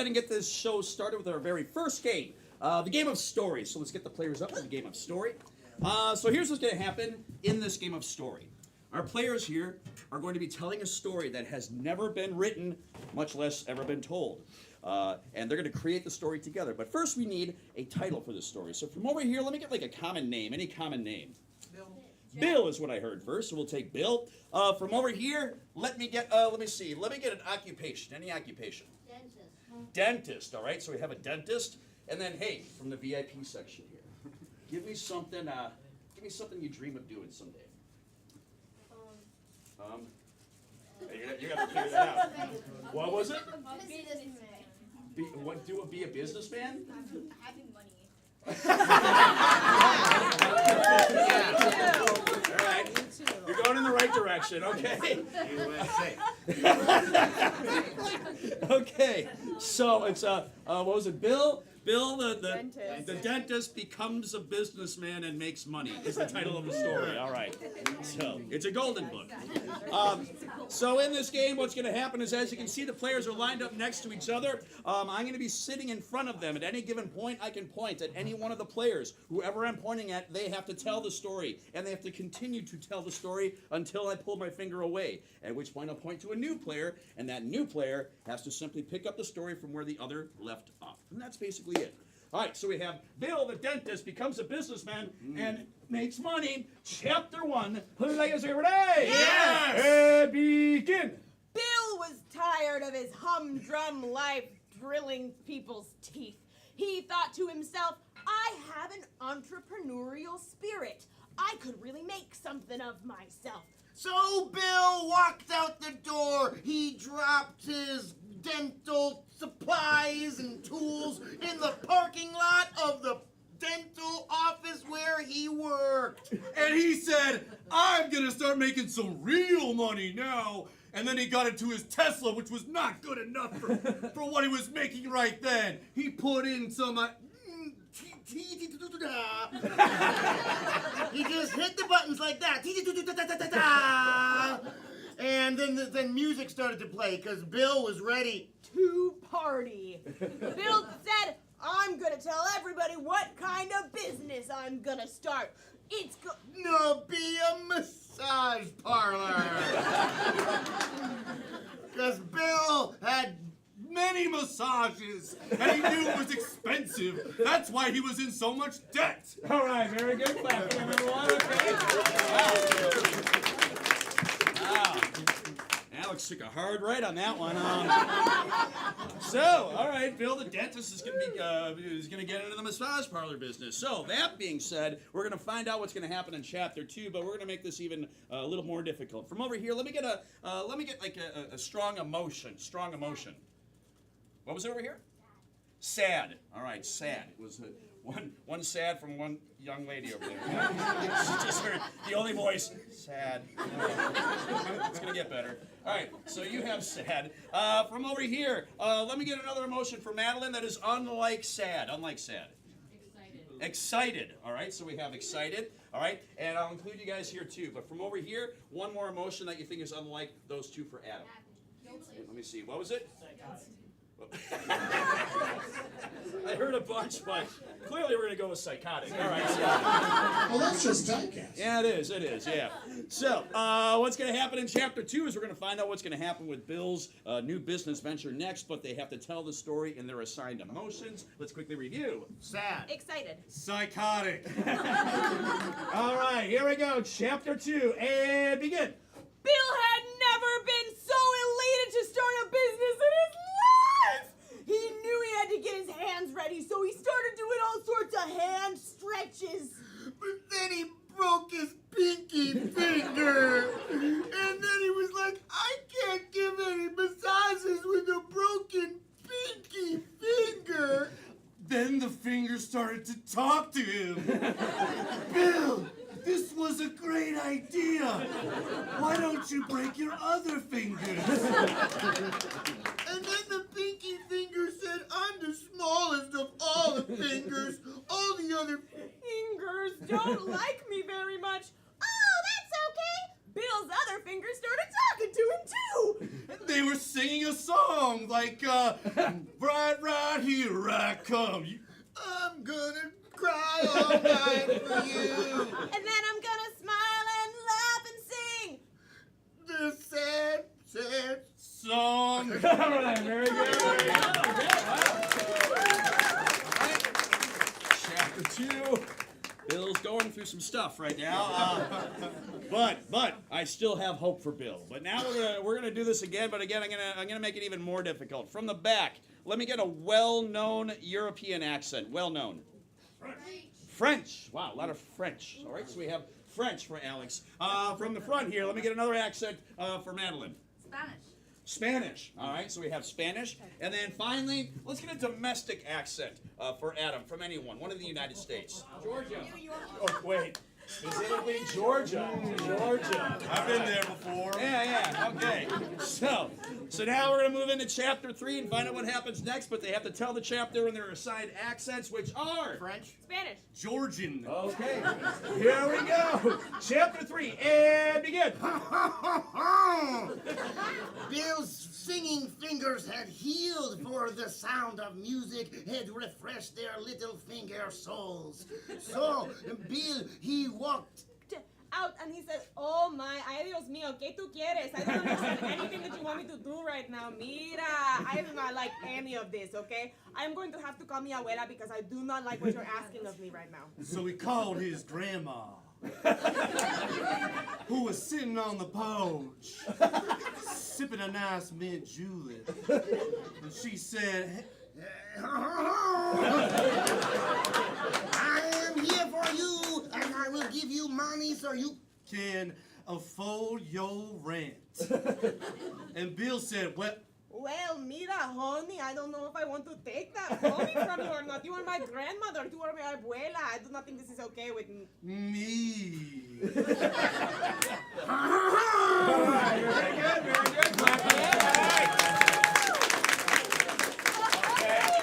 and get this show started with our very first game, the game of story. So let's get the players up for the game of story. So here's what's going to happen in this game of story. Our players here are going to be telling a story that has never been written, much less ever been told. And they're going to create the story together. But first we need a title for this story. So from over here, let me get like a common name, any common name. Bill. Bill is what I heard first, so we'll take Bill. From over here, let me get an occupation, any occupation. Dentist, all right, so we have a dentist. And then, hey, from the VIP section here, give me something you dream of doing someday. You got to figure that out. What was it? Be a businessman? Having money. All right. You're going in the right direction. Okay. Okay. So it's what was it? Bill, the dentist becomes a businessman and makes money is the title of the story. All right. So it's a golden book. So in this game, what's going to happen is, as you can see, the players are lined up next to each other. I'm going to be sitting in front of them. At any given point, I can point at any one of the players. Whoever I'm pointing at, they have to tell the story, and they have to continue to tell the story until I pull my finger away, at which point I'll point to a new player, and that new player has to simply pick up the story from where the other left off. And that's basically it. All right, so we have Bill, the dentist, becomes a businessman and makes money. Chapter 1. Players, are you ready? Yes! And begin. Bill was tired of his humdrum life drilling people's teeth. He thought to himself, I have an entrepreneurial spirit. I could really make something of myself. So Bill walked out the door. He dropped his dental supplies and tools in the parking lot of the dental office where he worked. And he said, I'm gonna start making some real money now. And then he got into his Tesla, which was not good enough for what he was making right then. He put in some... He just hit the buttons like that. And then music started to play because Bill was ready. To party. Bill said, I'm gonna tell everybody what kind of business I'm gonna start. It's No, be a massage parlor. Because Bill had many massages, and he knew it was expensive. That's why he was in so much debt. All right, very good. Clap for him, everyone. Okay. Wow. Alex took a hard right on that one. So, all right, Bill, the dentist is going to get into the massage parlor business. So, that being said, we're going to find out what's going to happen in chapter 2, but we're going to make this even a little more difficult. From over here, let me get a strong emotion. Strong emotion. What was it over here? Sad. All right, sad. It was one sad from one young lady over there. She just heard the only voice, sad. It's going to get better. All right, so you have sad. From over here, let me get another emotion for Madeline that is unlike sad. Unlike sad. Excited. Excited. All right, so we have excited. All right, and I'll include you guys here too. But from over here, one more emotion that you think is unlike those two for Adam. Let me see. What was it? I heard a bunch, but clearly we're going to go with psychotic. All right. So. Well, that's just typecast. Yeah, it is, yeah. So, what's going to happen in Chapter 2 is we're going to find out what's going to happen with Bill's new business venture next, but they have to tell the story in their assigned emotions. Let's quickly review. sad. excited. Psychotic. All right, here we go. Chapter 2, and begin. Bill had never been so elated to start a business in his life. He knew he had to get his hands ready, so he started doing all sorts of hand stretches. But then he broke his pinky finger. And then he was like, I can't give any massages with a broken pinky finger. Then the finger started to talk to him. Bill, this was a great idea. Why don't you break your other fingers? And then the pinky finger said, I'm the smallest of all the fingers. All the other Fingers don't like me very much. Oh, that's okay. Bill's other fingers started talking to him too. They were singing a song like, bright Here I come. I'm gonna cry all night for you. And then I'm gonna smile and laugh and sing. The sad, sad Song. All right, very good. Very good. Chapter 2. Bill's going through some stuff right now, but I still have hope for Bill. But now we're gonna do this again. But again, I'm gonna make it even more difficult. From the back, let me get a well-known European accent. Well-known. French. Wow, a lot of French. All right, so we have French for Alex. From the front here, let me get another accent for Madeline. Spanish. All right, so we have Spanish. And then finally, let's get a domestic accent for Adam from anyone. One of the United States. Georgia. Oh, wait. Specifically Georgia. Georgia. I've been there before. Yeah, okay. So now we're going to move into chapter 3 and find out what happens next, but they have to tell the chapter and their assigned accents, which are... French. Spanish. Georgian. Okay, here we go. Chapter 3, and begin. Bill's singing fingers had healed, for the sound of music had refreshed their little finger souls. So Bill, he walked Out and he said, "Oh my, ay Dios mío, ¿qué tú quieres? I don't understand anything that you want me to do right now. Mira, I do not like any of this, okay? I'm going to have to call mi abuela because I do not like what you're asking of me right now." So he called his grandma, who was sitting on the porch, sipping a nice mint julep. And she said, I am here for you, and I will give you money so you can afford your rent. And Bill said, Well, mira, honey, I don't know if I want to take that money from you or not. You are my grandmother. You are my abuela. I do not think this is okay with me. me. All right, very good, very good. Clap it up. All right. Okay.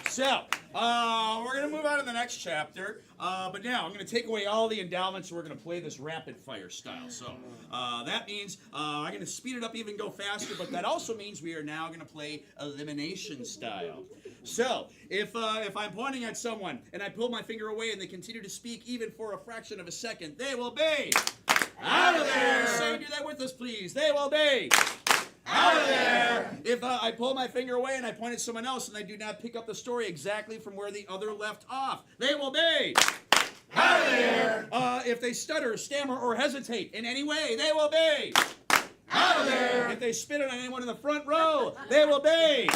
So, we're going to move on to the next chapter, but now I'm going to take away all the endowments and we're going to play this rapid fire style. So, that means I'm going to speed it up, even go faster, but that also means we are now going to play elimination style. So, if I'm pointing at someone and I pull my finger away and they continue to speak even for a fraction of a second, they will be out of there. Say, do that with us, please. They will be out of there. If I pull my finger away and I point at someone else and they do not pick up the story exactly from where the other left off, they will be out of there. If they stutter, stammer, or hesitate in any way, they will be out of there. If they spit on anyone in the front row, they will be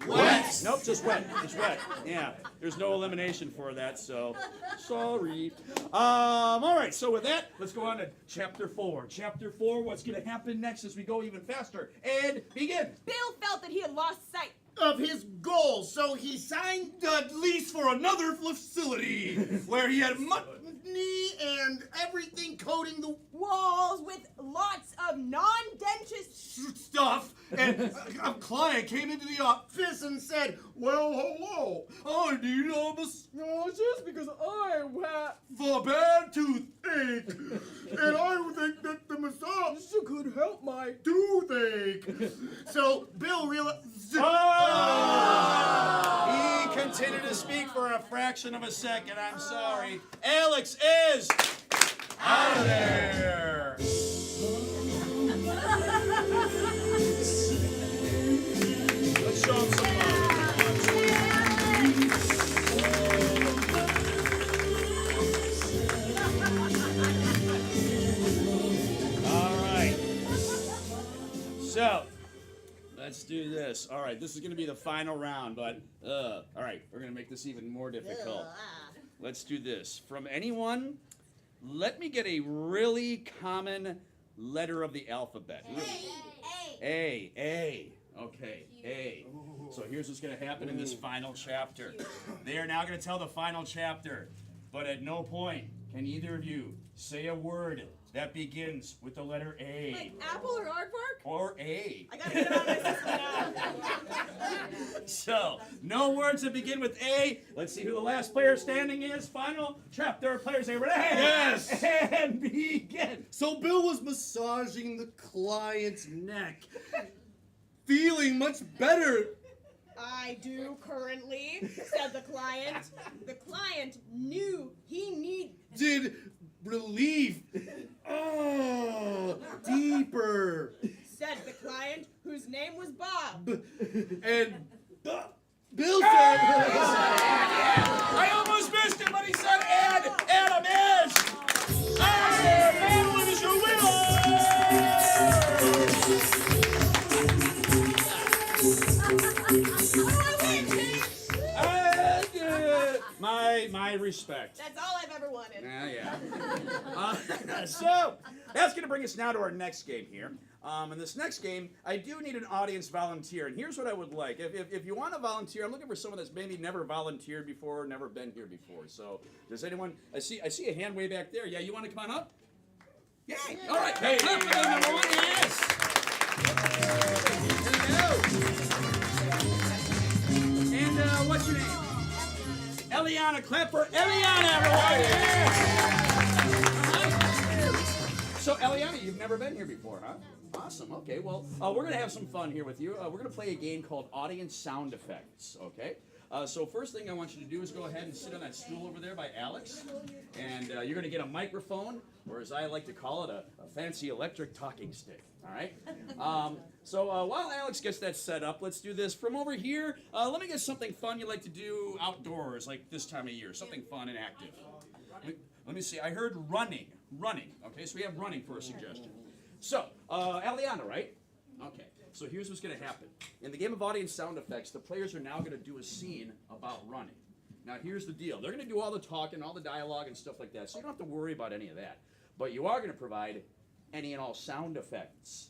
wet. Nope, just wet. Just wet. Yeah, there's no elimination for that, so sorry. All right, so with that, let's go on to chapter 4. Chapter 4, what's going to happen next as we go even faster? And begin. Bill felt that he had lost sight of his goals, so he signed A lease for another facility where he had money. and everything coating the walls with lots of non-dentist stuff, and a client came into the office and said, "Well, hello. I need a just because I have for bad toothache. And I think that the massage could help my toothache." So Bill realized. He continued to speak for a fraction of a second. I'm sorry. Alex is out of there. Let's show him some love. All right. So, let's do this. All right, this is going to be the final round, but, all right, we're going to make this even more difficult. Let's do this. From anyone, let me get a really common letter of the alphabet. A. Okay, A. So here's what's going to happen in this final chapter. They are now going to tell the final chapter, but at no point can either of you say a word that begins with the letter A. like apple or aardvark. Or A. I gotta get it on my system now. So, no words that begin with A. Let's see who the last player standing is. Final chapter. Players, are ready? Yes. And begin. So Bill was massaging the client's neck, feeling much better I do currently, said the client. The client knew he Did relief. Oh, deeper. said the client, whose name was Bob. And Bill said. I almost missed it, but he said and I missed. Madeline is your winner. My respect. That's all I've ever wanted. Yeah. So that's going to bring us now to our next game here. In this next game, I do need an audience volunteer, and here's what I would like. If you want to volunteer, I'm looking for someone that's maybe never volunteered before, never been here before. So does anyone? I see a hand way back there. Yeah, you want to come on up? Yay! All right. Hey, look, number one, yes. There you go. And what's your name? Eliana. Clap for Eliana, everyone. Yeah. So, Eliana, you've never been here before, huh? Awesome. Okay, well, we're going to have some fun here with you. We're going to play a game called Audience Sound Effects, okay? So first thing I want you to do is go ahead and sit on that stool over there by Alex. And you're going to get a microphone, or as I like to call it, a fancy electric talking stick, all right? So while Alex gets that set up, let's do this. From over here, let me get something fun you like to do outdoors, like this time of year, something fun and active. Let me see. I heard running. Okay, so we have running for a suggestion. So, Eliana, right? Okay, so here's what's going to happen. In the game of audience sound effects, the players are now going to do a scene about running. Now, here's the deal. They're going to do all the talking, all the dialogue and stuff like that, so you don't have to worry about any of that. But you are going to provide any and all sound effects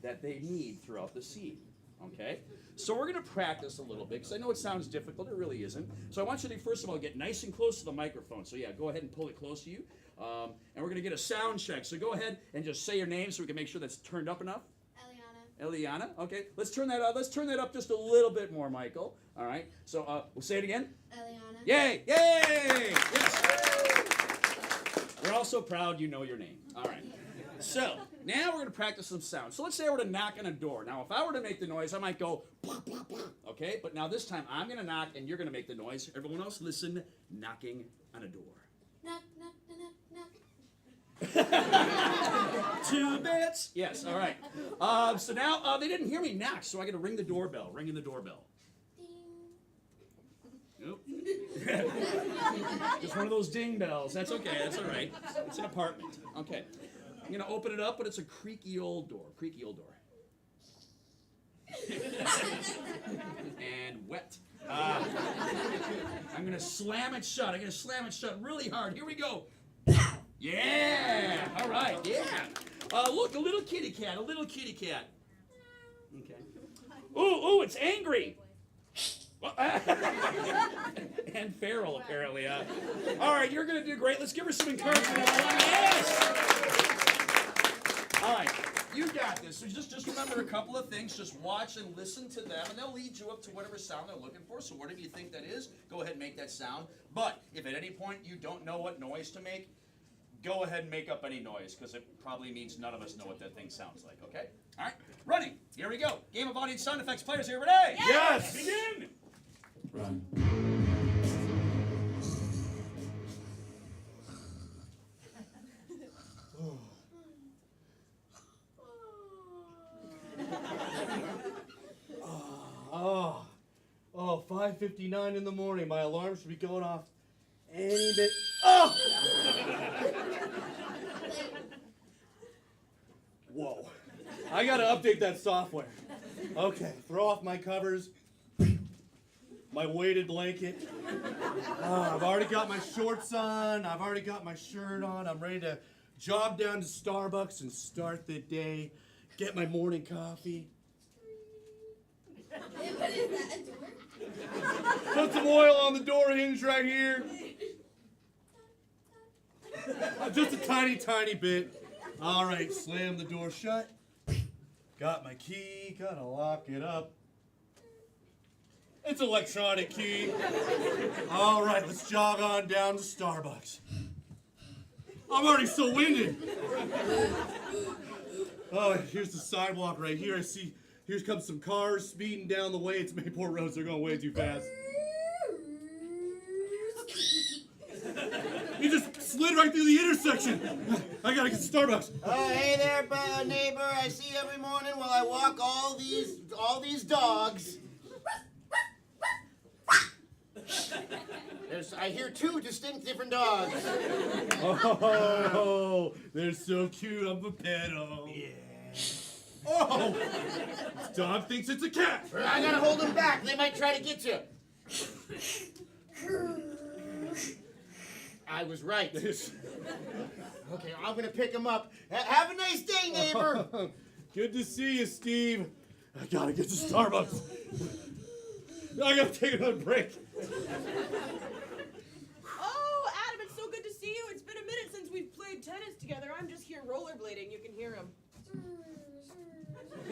that they need throughout the scene. Okay? So we're going to practice a little bit, because I know it sounds difficult. It really isn't. So I want you to, first of all, get nice and close to the microphone. So yeah, go ahead and pull it close to you. And we're going to get a sound check. So go ahead and just say your name so we can make sure that's turned up enough. Eliana. Okay. Let's turn that up. Let's turn that up just a little bit more, Michael. All right. So we'll say it again. Eliana. Yay! Yay! Yes. We're all so proud you know your name. All right. So now we're going to practice some sound. So let's say I were to knock on a door. Now, if I were to make the noise, I might go, bah, bah, bah. Okay? But now this time I'm going to knock and you're going to make the noise. Everyone else, listen. Knocking on a door. Knock, knock, knock, knock. 2 bits. Yes. All right. So now they didn't hear me knock, so I got to ring the doorbell. Ringing the doorbell. Nope. Just one of those ding bells. That's okay. That's all right. It's an apartment. Okay. I'm going to open it up, but it's a creaky old door. Creaky old door. And wet. I'm going to slam it shut. I'm going to slam it shut really hard. Here we go. Yeah. All right. Yeah. Look, a little kitty cat. A little kitty cat. Okay. Ooh, it's angry. And feral, apparently. All right, you're going to do great. Let's give her some encouragement. Yes! All right, you got this. So just remember a couple of things. Just watch and listen to them, and they'll lead you up to whatever sound they're looking for. So whatever you think that is, go ahead and make that sound. But if at any point you don't know what noise to make, go ahead and make up any noise, because it probably means none of us know what that thing sounds like, okay? All right, running. Here we go. Game of audience sound effects players here today. Yes! Begin! Run. Oh, 5:59 in the morning. My alarm should be going off any bit. Oh! Whoa. I gotta update that software. Okay, throw off my covers, my weighted blanket. I've already got my shorts on. I've already got my shirt on. I'm ready to jog down to Starbucks and start the day. Get my morning coffee. What is that, a door? Put some oil on the door hinge right here. Just a tiny, tiny bit. All right, slam the door shut. Got my key, gotta lock it up. It's electronic key. All right, let's jog on down to Starbucks. I'm already so winded. Oh, here's the sidewalk right here. I see Here comes some cars speeding down the way. It's Mayport Roads. They're going way too fast. He just slid right through the intersection. I gotta get to Starbucks. Hey there, neighbor. I see you every morning while I walk all these dogs. I hear two distinct different dogs. Oh, they're so cute. I'm a pet 'em. Yeah. Oh, this dog thinks it's a cat. I gotta hold them back. They might try to get you. I was right. Okay, I'm gonna pick him up. Have a nice day, neighbor. Good to see you, Steve. I gotta get to Starbucks. I gotta take another break. Oh, Adam, it's so good to see you. It's been a minute since we've played tennis together. I'm just here rollerblading. You can hear him. I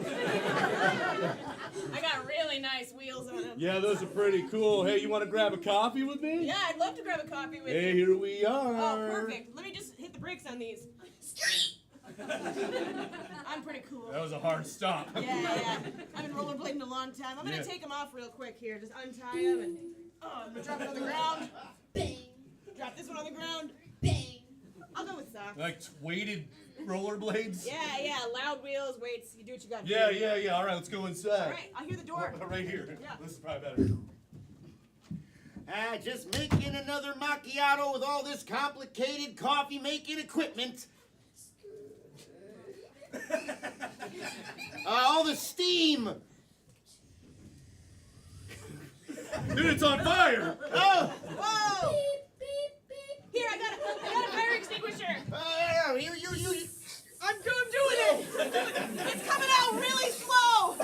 got really nice wheels on them. Yeah, those are pretty cool. Hey, you want to grab a coffee with me? Yeah, I'd love to grab a coffee with Hey, you. here we are. Oh, perfect. Let me just hit the brakes on these. I'm pretty cool. That was a hard stop. Yeah. I've been rollerblading a long time. I'm gonna take them off real quick here. Just untie them and I'm gonna drop it on the ground. Bang, Drop this one on the ground. bang. I'll go with socks. Like weighted rollerblades? Yeah. Loud wheels, weights. You do what you got to Yeah. do. All right, let's go inside. All right, I'll hear the door. Right here. Yeah. This is probably better. Just making another macchiato with all this complicated coffee making equipment. All the steam. Dude, it's on fire! Oh, Whoa! Beep, beep, beep. Here, I got a fire extinguisher. you. I'm doing it. It's coming out really slow.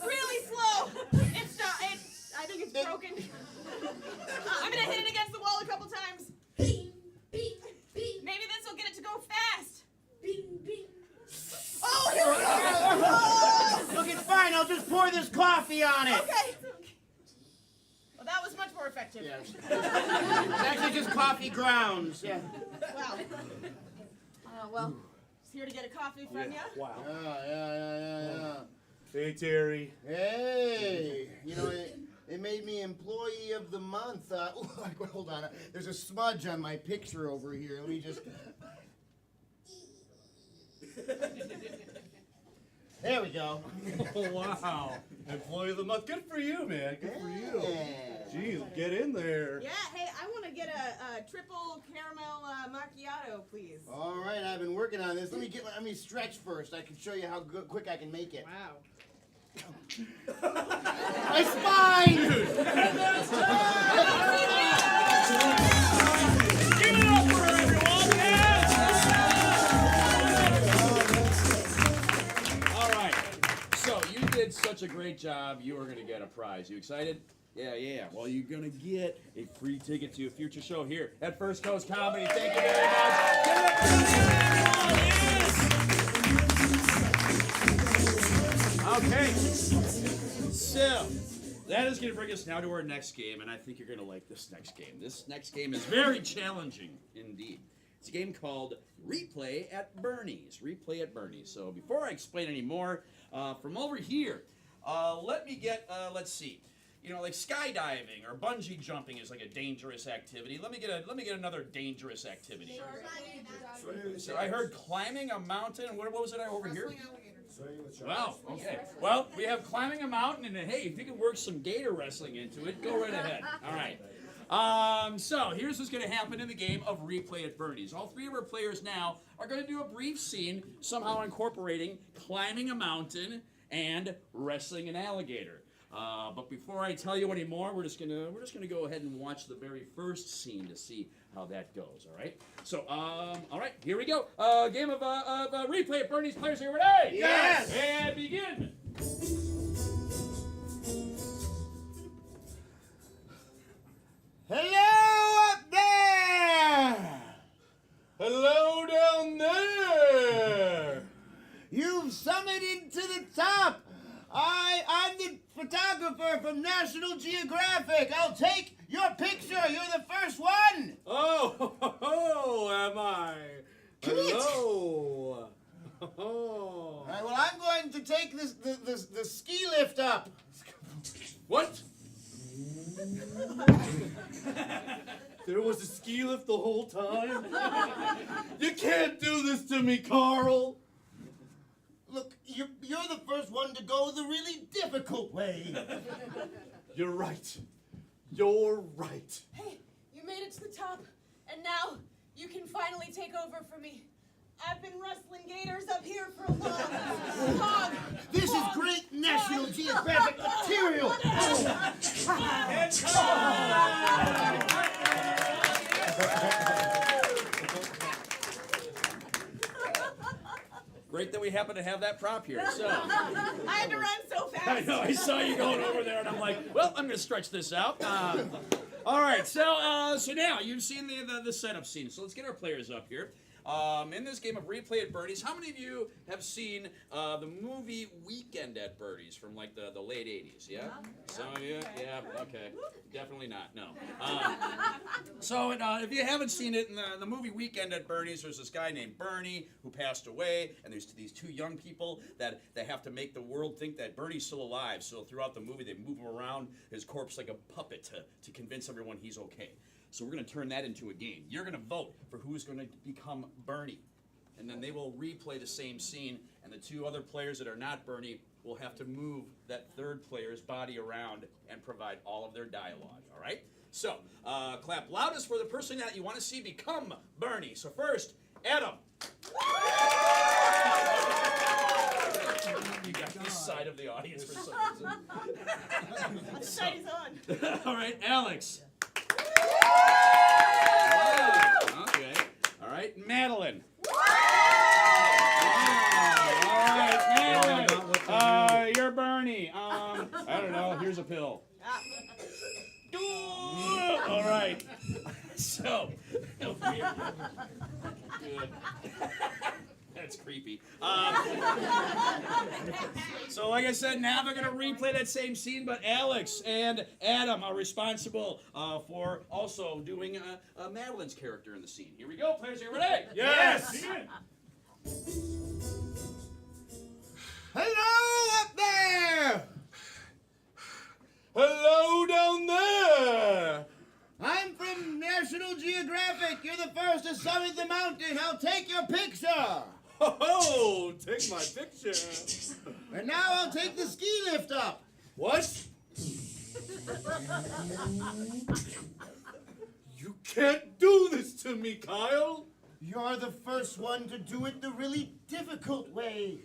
Really slow. I think it's broken. I'm gonna hit it against the wall a couple times. Beep, beep, beep. Maybe this will get it to go fast. Beep, beep. Oh, here we go. Look, it's fine. I'll just pour this coffee on it. Okay. Well, that was much more effective. Yeah. It's actually just coffee grounds. Yeah. Wow. Well, just here to get a coffee from you. Wow. Yeah. Hey, Terry. Hey, it made me employee of the month. Hold on. There's a smudge on my picture over here. Let me just. There we go. Oh, wow. Employee of the month. Good for you, man. Good for you. Jeez, get in there. Yeah. Hey, I want to get a triple caramel macchiato, please. All right, I've been working on this. Let me stretch first. I can show you how quick I can make it. Wow. My spine! Give it up for her, everyone! Yes! All right. So you did such a great job. You are going to get a prize. You excited? Yeah. Well, you're going to get a free ticket to a future show here at First Coast Comedy. Thank you very much. Give it up for everyone! Yes! Okay. So, that is going to bring us now to our next game, and I think you're going to like this next game. This next game is very challenging indeed. It's a game called Replay at Bernie's. Replay at Bernie's. So, before I explain any more, from over here, let me get, let's see. Like skydiving or bungee jumping is like a dangerous activity. Let me get another dangerous activity. So I heard climbing a mountain. What was it over here? Wow. Okay. Well, we have climbing a mountain, and hey, if you can work some gator wrestling into it, go right ahead. All right. So here's what's going to happen in the game of Replay at Bernie's. All three of our players now are going to do a brief scene, somehow incorporating climbing a mountain and wrestling an alligator. But before I tell you any more, we're just gonna go ahead and watch the very first scene to see how that goes. All right. So, all right, here we go. Game of Replay at Bernie's. Players, are you ready? Yes! And begin. Hello up there! Hello down there! You've summited to the top! I'm the photographer from National Geographic. I'll take your picture. You're the first one. Oh, am I? Come here. Hello. Oh. All right, well, I'm going to take this There was a ski lift the whole time? You can't do this to me, Carl! Look, you're the first one to go the really difficult way. You're right. You're right. Hey, you made it to the top, and now you can finally take over for me. I've been wrestling gators up here for a long. This is great National Geographic material. Great that we happen to have that prop here. So I had to run so fast. I know, I saw you going over there, and I'm like, well, I'm going to stretch this out. All right, so now you've seen the setup scene. So let's get our players up here. In this game of Replay at Bernie's, how many of you have seen the movie Weekend at Bernie's from like the late 80s? Yeah? Some of you? Yeah, okay. Definitely not, no. So if you haven't seen it, in the movie Weekend at Bernie's, there's this guy named Bernie who passed away, and there's these two young people that they have to make the world think that Bernie's still alive. So throughout the movie, they move him around his corpse like a puppet to convince everyone he's okay. So we're going to turn that into a game. You're going to vote for who's going to become Bernie. And then they will replay the same scene, and the two other players that are not Bernie will have to move that third player's body around and provide all of their dialogue, all right? So, clap loudest for the person that you want to see become Bernie. So first, Adam. You got this side of the audience for some reason. The sight is on. All right, Alex. Okay. All right, Madeline. All right, Madeline. You're Bernie. I don't know. Here's a pill. All right. So. Good. That's creepy. So like I said, now they're going to replay that same scene, but Alex and Adam are responsible for also doing Madeline's character in the scene. Here we go, players. Are you ready? Yes! Hello up there! Hello down there! I'm from National Geographic. You're the first to summit the mountain. I'll take your picture. Oh, take my picture. And now I'll take the ski lift up. What? You can't do this to me, Kyle. You're the first one to do it the really difficult way.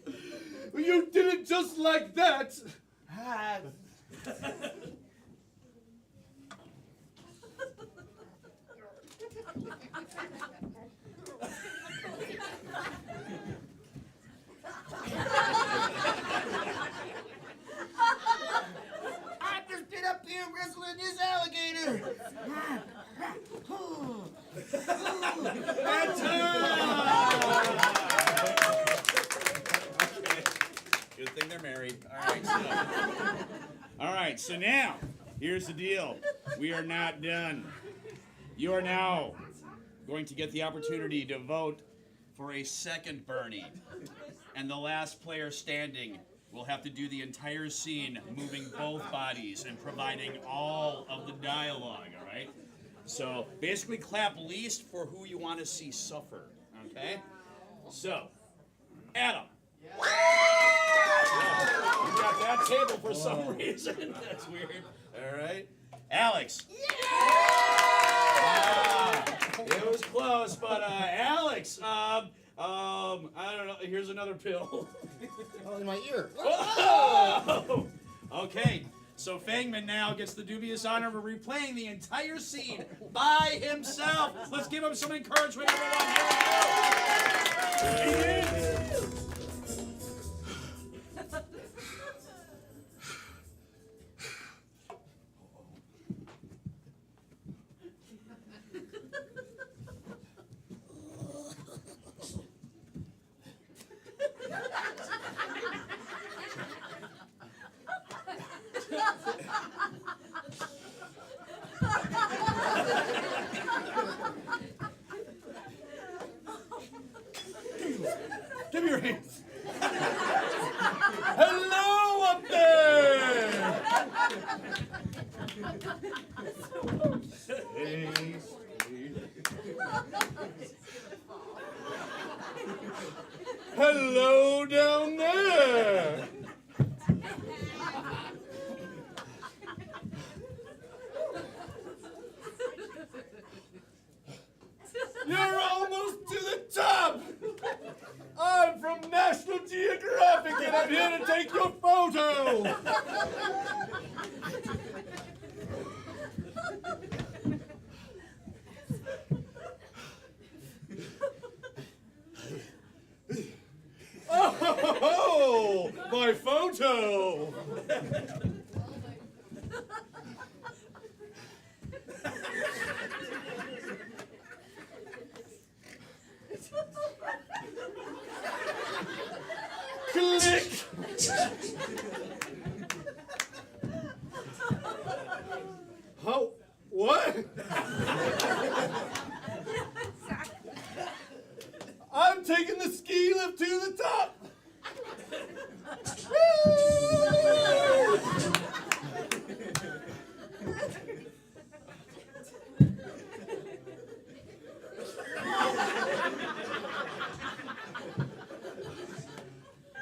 You did it just like that. Ah, I've just been up here wrestling this alligator. Good thing they're married. All right, so now, here's the deal. We are not done. You are now going to get the opportunity to vote for a second Bernie. And the last player standing will have to do the entire scene, moving both bodies and providing all of the dialogue, all right? So basically clap least for who you want to see suffer, okay? So, Adam. You got that table for some reason. That's weird. All right. Alex. It was close, but Alex, I don't know. Here's another pill. Oh, in my ear. Whoa! Okay, so Fangman now gets the dubious honor of replaying the entire scene by himself. Let's give him some encouragement, everyone. Here we go. Give me your hands. Hello down there. You're almost to the top. I'm from National Geographic and I'm here to take your photo. Oh, my photo! Click! Oh, what? I'm taking the ski lift to the top!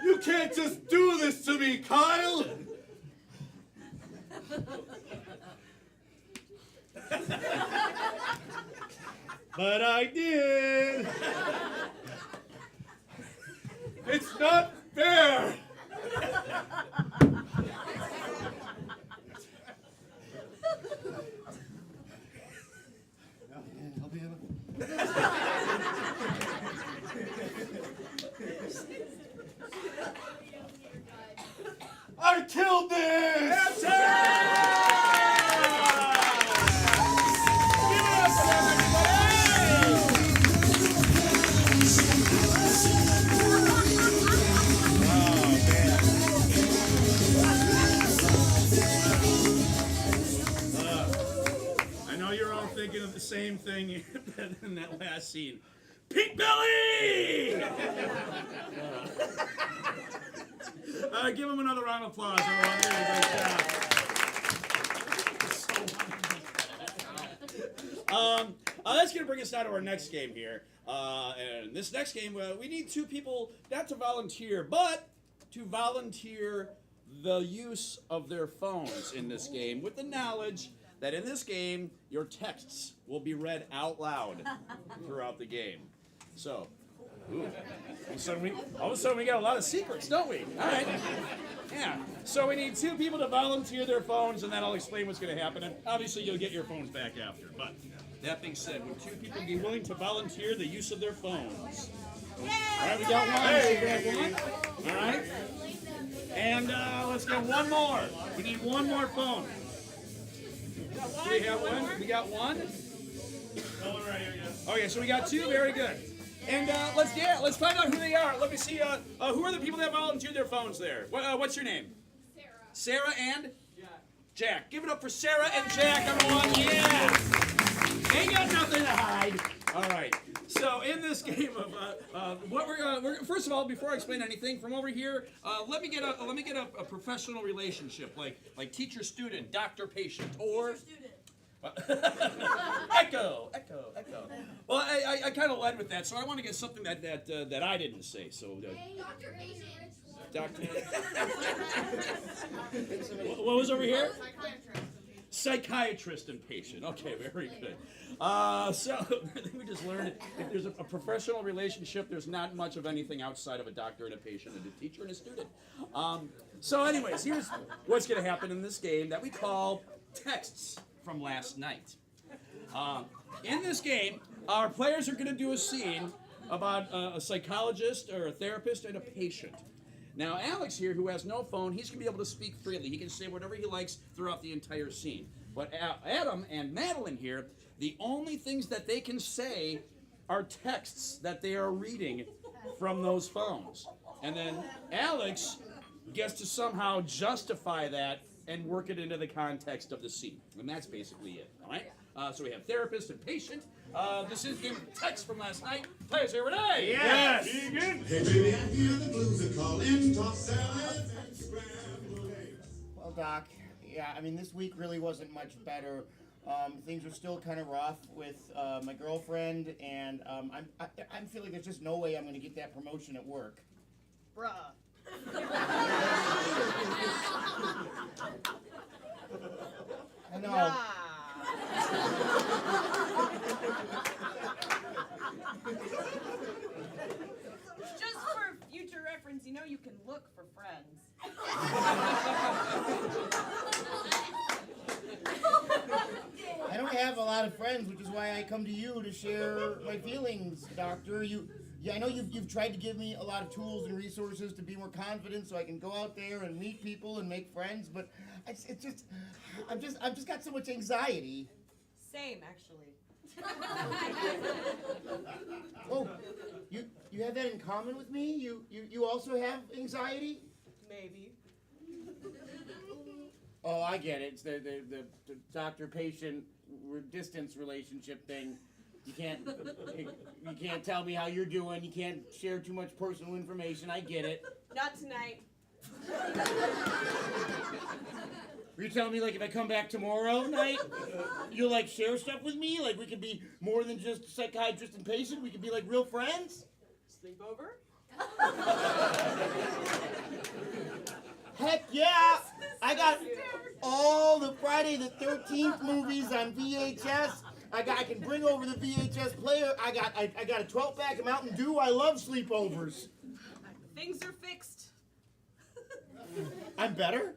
You can't just do this to me, Kyle! But I did! It's not fair! I killed this! I know you're all thinking of the same thing in that last scene. Pink Belly! Give him another round of applause, everyone. Really great job. That's going to bring us now to our next game here. And this next game, we need two people, not to volunteer, but to volunteer the use of their phones in this game, with the knowledge that in this game, your texts will be read out loud throughout the game. So, ooh, all of a sudden we got a lot of secrets, don't we? All right. Yeah. So we need two people to volunteer their phones, and then I'll explain what's going to happen. And obviously, you'll get your phones back after. But that being said, would two people be willing to volunteer the use of their phones? All right, we got one. Hey. All right. And let's get one more. We need one more phone. Do we have one? We got one? No one right here yet. Okay, so we got two. Very good. And let's find out who they are. Let me see. Who are the people that volunteered their phones there? What's your name? Sarah. Sarah and Jack. Give it up for Sarah and Jack, everyone. Yeah. Ain't got nothing to hide. All right. So in this game of what we're first of all, before I explain anything from over here, let me get a professional relationship like teacher student, doctor patient, or echo. Well, I kind of led with that, so I want to get something that I didn't say. So Doctor patient. doctor. What was over here? Psychiatrist and patient. Okay, very good. So I think we just learned if there's a professional relationship, there's not much of anything outside of a doctor and a patient and a teacher and a student. So anyways, here's what's going to happen in this game that we call texts from last night. In this game, our players are going to do a scene about a psychologist or a therapist and a patient. Now, Alex here, who has no phone, he's going to be able to speak freely. He can say whatever he likes throughout the entire scene. But Adam and Madeline here, the only things that they can say are texts that they are reading from those phones. And then Alex gets to somehow justify that and work it into the context of the scene. And that's basically it, all right? So we have therapist and patient. This is game of text from last night. Players here today. Yes. Hey baby, I hear the blues are calling, toss salads and scrambled eggs. Well, Doc, yeah, I mean, this week really wasn't much better. Things are still kind of rough with my girlfriend, and I'm feeling there's just no way I'm going to get that promotion at work. Bruh. I know. Nah. Just for future reference, you know you can look for friends. I don't have a lot of friends, which is why I come to you to share my feelings, Doctor. I know you've tried to give me a lot of tools and resources to be more confident, so I can go out there and meet people and make friends. But I've just got so much anxiety. Same, actually. Oh, you have that in common with me? You also have anxiety? Maybe. Oh, I get it. It's the doctor-patient distance relationship thing. You can't tell me how you're doing. You can't share too much personal information. I get it. Not tonight. You're telling me, like, if I come back tomorrow night, you'll, like, share stuff with me? Like, we could be more than just psychiatrist and patient? We could be, like, real friends? Sleepover? Heck yeah! I got all the Friday the 13th movies on VHS. I can bring over the VHS player. I got a 12-pack of Mountain Dew. I love sleepovers. Things are fixed. I'm better?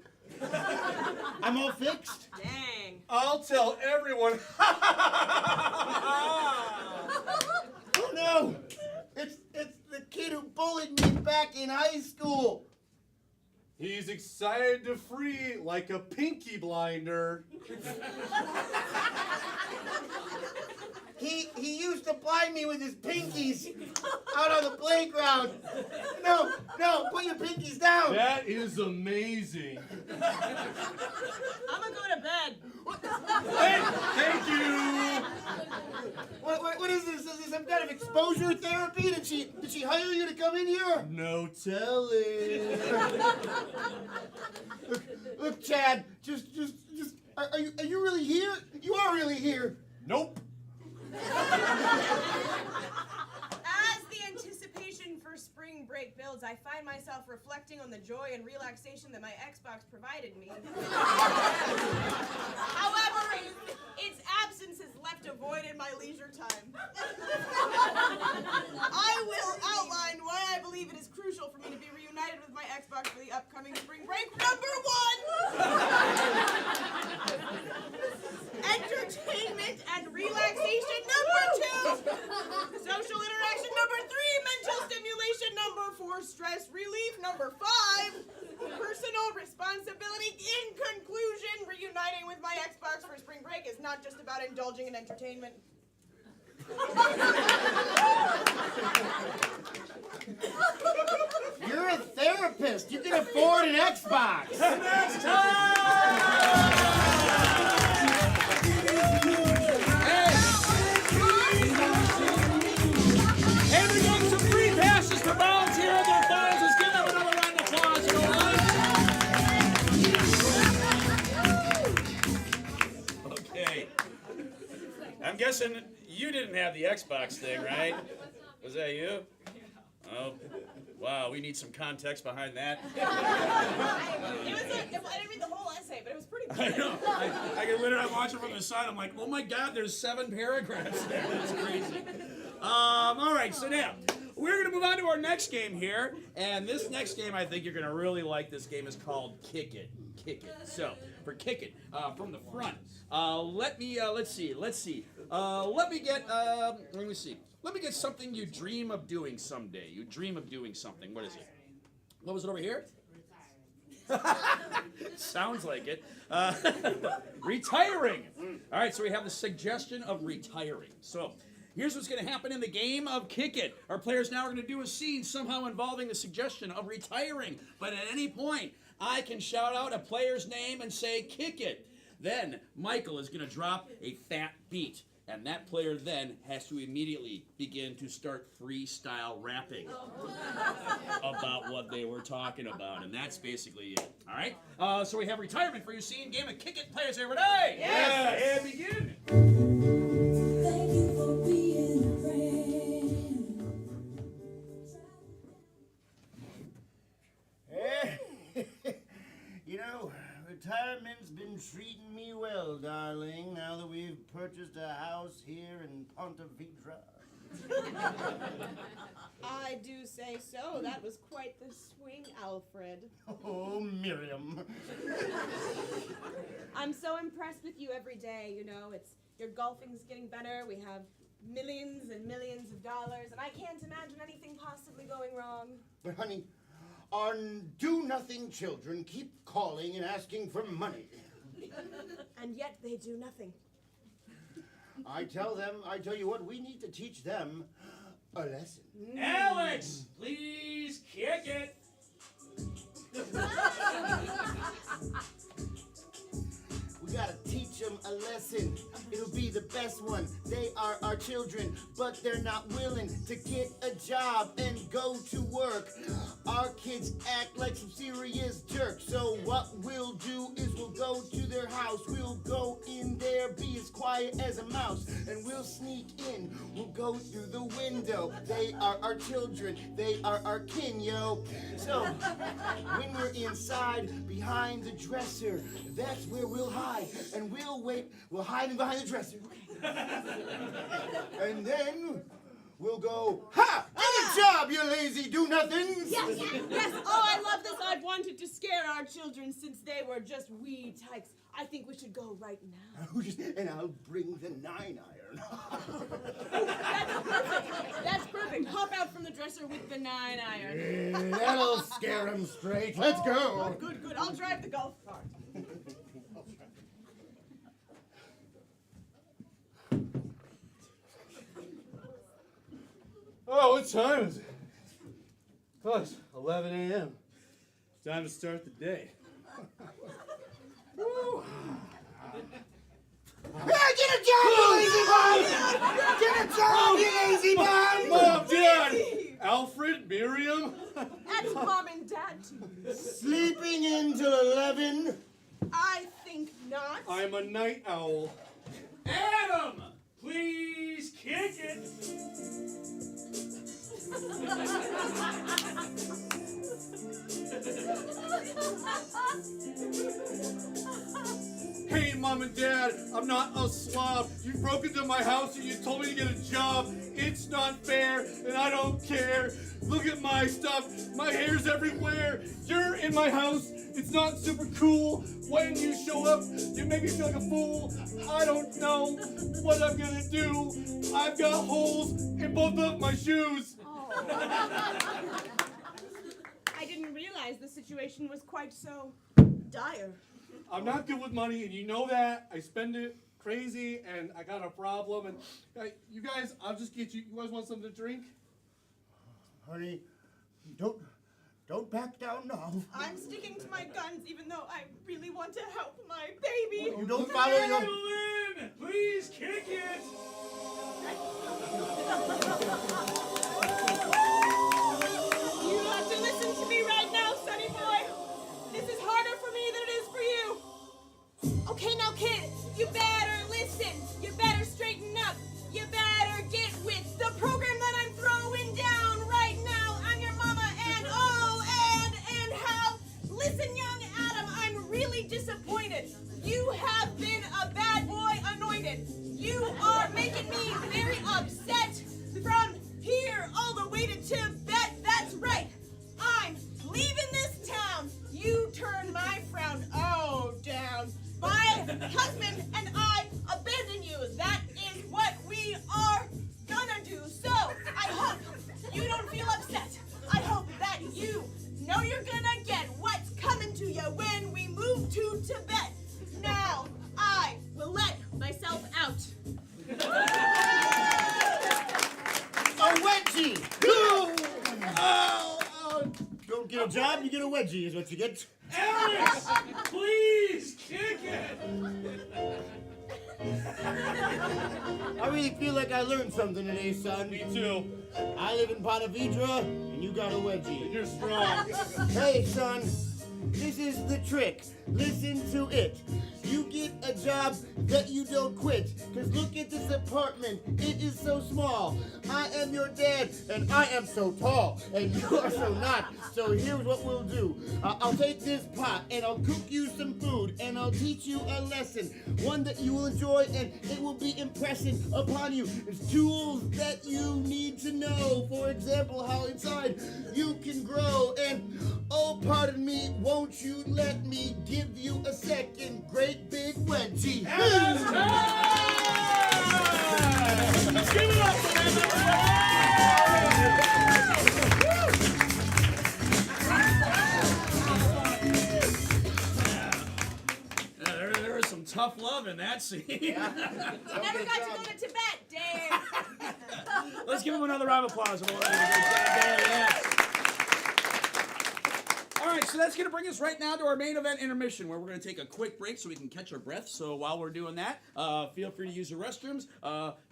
I'm all fixed? Dang. I'll tell everyone. Oh no! It's the kid who bullied me back in high school. He's excited to free like a pinky blinder. He used to blind me with his pinkies out on the playground. No, put your pinkies down. That is amazing. I'm gonna go to bed. Hey, thank you. What is this? Is this some kind of exposure therapy? Did she hire you to come in here? No telling. Look, Chad. Just. Are you really here? You are really here. Nope. As the anticipation for spring break builds, I find myself reflecting on the joy and relaxation that my Xbox provided me. However, its absence has left a void in my leisure time. I will outline why I believe it is crucial for me to be reunited with my Xbox for the upcoming spring break. Number 1! Entertainment and relaxation. Number 2! Social interaction. Number 3, mental stimulation. Number 4, stress relief. Number 5, personal responsibility. In conclusion, reuniting with my Xbox for spring break is not just about indulging in entertainment. You're a therapist. You can afford an Xbox. Next time! Hey, we got some free passes for volunteer at their files. Let's give them another round of applause. Go on. Okay. I'm guessing you didn't have the Xbox thing, right? Was that you? Oh, wow. We need some context behind that. I didn't read the whole essay, but it was pretty I good. know. I can literally watch it from the side. I'm like, oh my God, there's 7 paragraphs there. That's crazy. All right, so now we're going to move on to our next game here. And this next game, I think you're going to really like. This game is called Kick It. Kick It. So, for Kick It, from the front, let's see. Let me get something you dream of doing someday. You dream of doing something. What is it? What was it over here? Sounds like it. Retiring. All right, so we have the suggestion of retiring. So here's what's going to happen in the game of Kick It. Our players now are going to do a scene somehow involving the suggestion of retiring. But at any point, I can shout out a player's name and say, kick it. Then Michael is going to drop a fat beat. And that player then has to immediately begin to start freestyle rapping about what they were talking about. And that's basically it. All right? So we have retirement for your scene. Game of Kick It. Players here today. Yes. And begin. Thank you for being a friend. You know, retirement's been treating me well, darling, now that we've purchased a house here in Ponte Vedra. I do say so. That was quite the swing, Alfred. Oh, Miriam. I'm so impressed with you every day, you know. Your golfing's getting better. We have millions and millions of dollars, and I can't imagine anything possibly going wrong. But, honey, our do-nothing children keep calling and asking for money. And yet they do nothing. I tell you what, we need to teach them a lesson. Alex, please kick it. We gotta teach them a lesson. It'll be the best one. They are our children, but they're not willing to get a job and go to work. Our kids act like some serious jerks. So what we'll do is we'll go to their house. We'll go in there, be as quiet as a mouse, and we'll sneak in. We'll go through the window. They are our children. They are our kin, yo. So when we're inside, behind the dresser, that's where we'll hide. And we'll wait. We'll hide behind the dresser. And then we'll go, ha! Get a job, you lazy do-nothings! Yes, yes. Oh, I love this. I've wanted to scare our children since they were just wee tykes. I think we should go right now. And I'll bring the 9-iron. That's perfect. That's perfect. Hop out from the dresser with the 9-iron. That'll scare them straight. Let's go. Good, good. I'll drive the golf cart. Oh, what time is it? Oh, it's 11 a.m. It's time to start the day. Woo. Hey, get a job, you lazy bum! Get a job, you lazy bum! Mom, Dad, Alfred, Miriam. That's Mom and Dad too. Sleeping in till 11? I think not. I'm a night owl. Adam, please kick it. Hey, Mom and Dad, I'm not a slob. You broke into my house and you told me to get a job. It's not fair, and I don't care. Look at my stuff. My hair's everywhere. You're in my house. It's not super cool. When you show up, you make me feel like a fool. I don't know what I'm gonna do. I've got holes in both of my shoes. I didn't realize the situation was quite so dire. I'm not good with money, and you know that. I spend it crazy, and I got a problem. And you guys, I'll just get you. You guys want something to drink? Honey, don't back down now. I'm sticking to my guns even though I really want to help my baby. You don't follow your... Madeline, please kick it. You have to listen to me right now, sonny boy. This is harder for me than it is for you. Okay, now, kid, you better listen. You better straighten up. You better get with the program that I'm throwing down right now. I'm your mama, and and how? Listen, young Adam, I'm really disappointed. You have been a bad boy anointed. You are making me very upset from here all the way to Tibet. That's right. I'm leaving this town. You turn my frown down. My husband and I abandon you. That is what we are gonna do. So I hope you don't feel upset. I hope that you know you're gonna get what's coming to you when we move to Tibet. Now I will let myself out. A wedgie! Oh, don't get a job, you get a wedgie is what you get. Alex, please kick it. I really feel like I learned something today, son. Me too. I live in Pontevedra, and you got a wedgie. You're strong. Hey, son, this is the trick. Listen to it. You get a job that you don't quit. Cause look at this apartment. It is so small. I am your dad, and I am so tall. And you are so not. So here's what we'll do. I'll take this pot, and I'll cook you some food, and I'll teach you a lesson. One that you will enjoy, and it will be impressing upon you. There's tools that you need to know. For example, how inside you can grow. And, oh, pardon me, won't you let me give you a second great big wedgie? Give it up for them, there was some tough love in that scene. You never got to go to Tibet, Dave. Let's give him another round of applause. Yes. All right, so that's going to bring us right now to our main event intermission, where we're going to take a quick break so we can catch our breath. So while we're doing that, feel free to use the restrooms.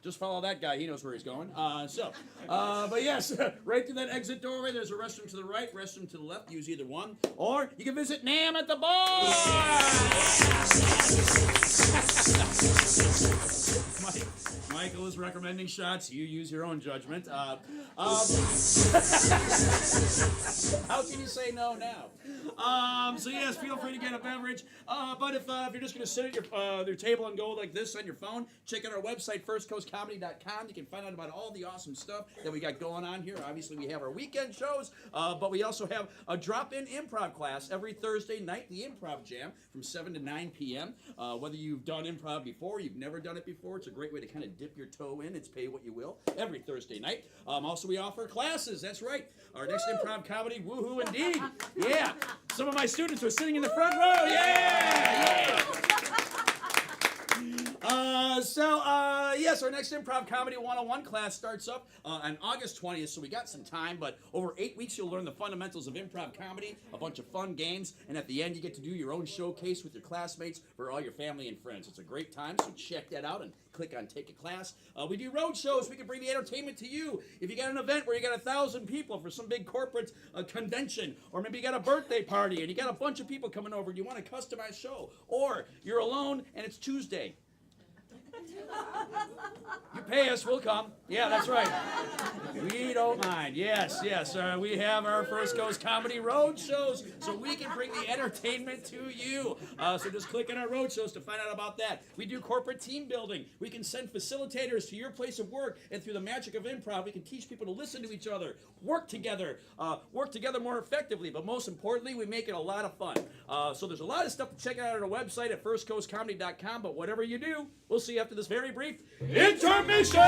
Just follow that guy. He knows where he's going. But yes, right through that exit doorway, there's a restroom to the right, restroom to the left. Use either one. Or you can visit Nam at the bar. Michael is recommending shots. You use your own judgment. How can you say no now? So yes, feel free to get a beverage. But if you're just going to sit at your table and go like this on your phone, check out our website, firstcoastcomedy.com. You can find out about all the awesome stuff that we got going on here. Obviously, we have our weekend shows, but we also have a drop-in improv class every Thursday night, the Improv Jam, from 7 to 9 p.m. Whether you've done improv before, you've never done it before, it's a great way to kind of dip your toe in. It's pay what you will every Thursday night. Also, we offer classes. That's right. Our next improv comedy, woohoo indeed. Yeah. Some of my students are sitting in the front row. Yeah. Yes, our next Improv Comedy 101 class starts up on August 20th, so we got some time, but over 8 weeks you'll learn the fundamentals of improv comedy, a bunch of fun games, and at the end you get to do your own showcase with your classmates for all your family and friends. It's a great time, so check that out and click on Take a Class. We do road shows. We can bring the entertainment to you. If you got an event where you got 1,000 people for some big corporate convention, or maybe you got a birthday party and you got a bunch of people coming over and you want a customized show, or you're alone and it's Tuesday. You pay us, we'll come. Yeah, that's right. We don't mind. Yes. We have our First Coast Comedy road shows, so we can bring the entertainment to you. So just click on our road shows to find out about that. We do corporate team building. We can send facilitators to your place of work, and through the magic of improv, we can teach people to listen to each other, work together more effectively, but most importantly, we make it a lot of fun. So there's a lot of stuff to check out on our website at firstcoastcomedy.com, but whatever you do, we'll see you after this very brief intermission!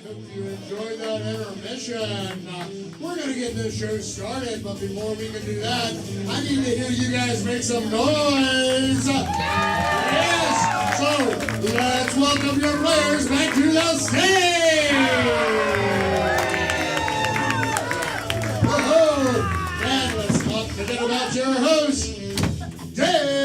Hope you enjoyed that intermission. We're going to get this show started, but before we can do that, I need to hear you guys make some noise. Yes! So, let's welcome your players back to the stage! Whoa! And let's not forget about your host, Dave!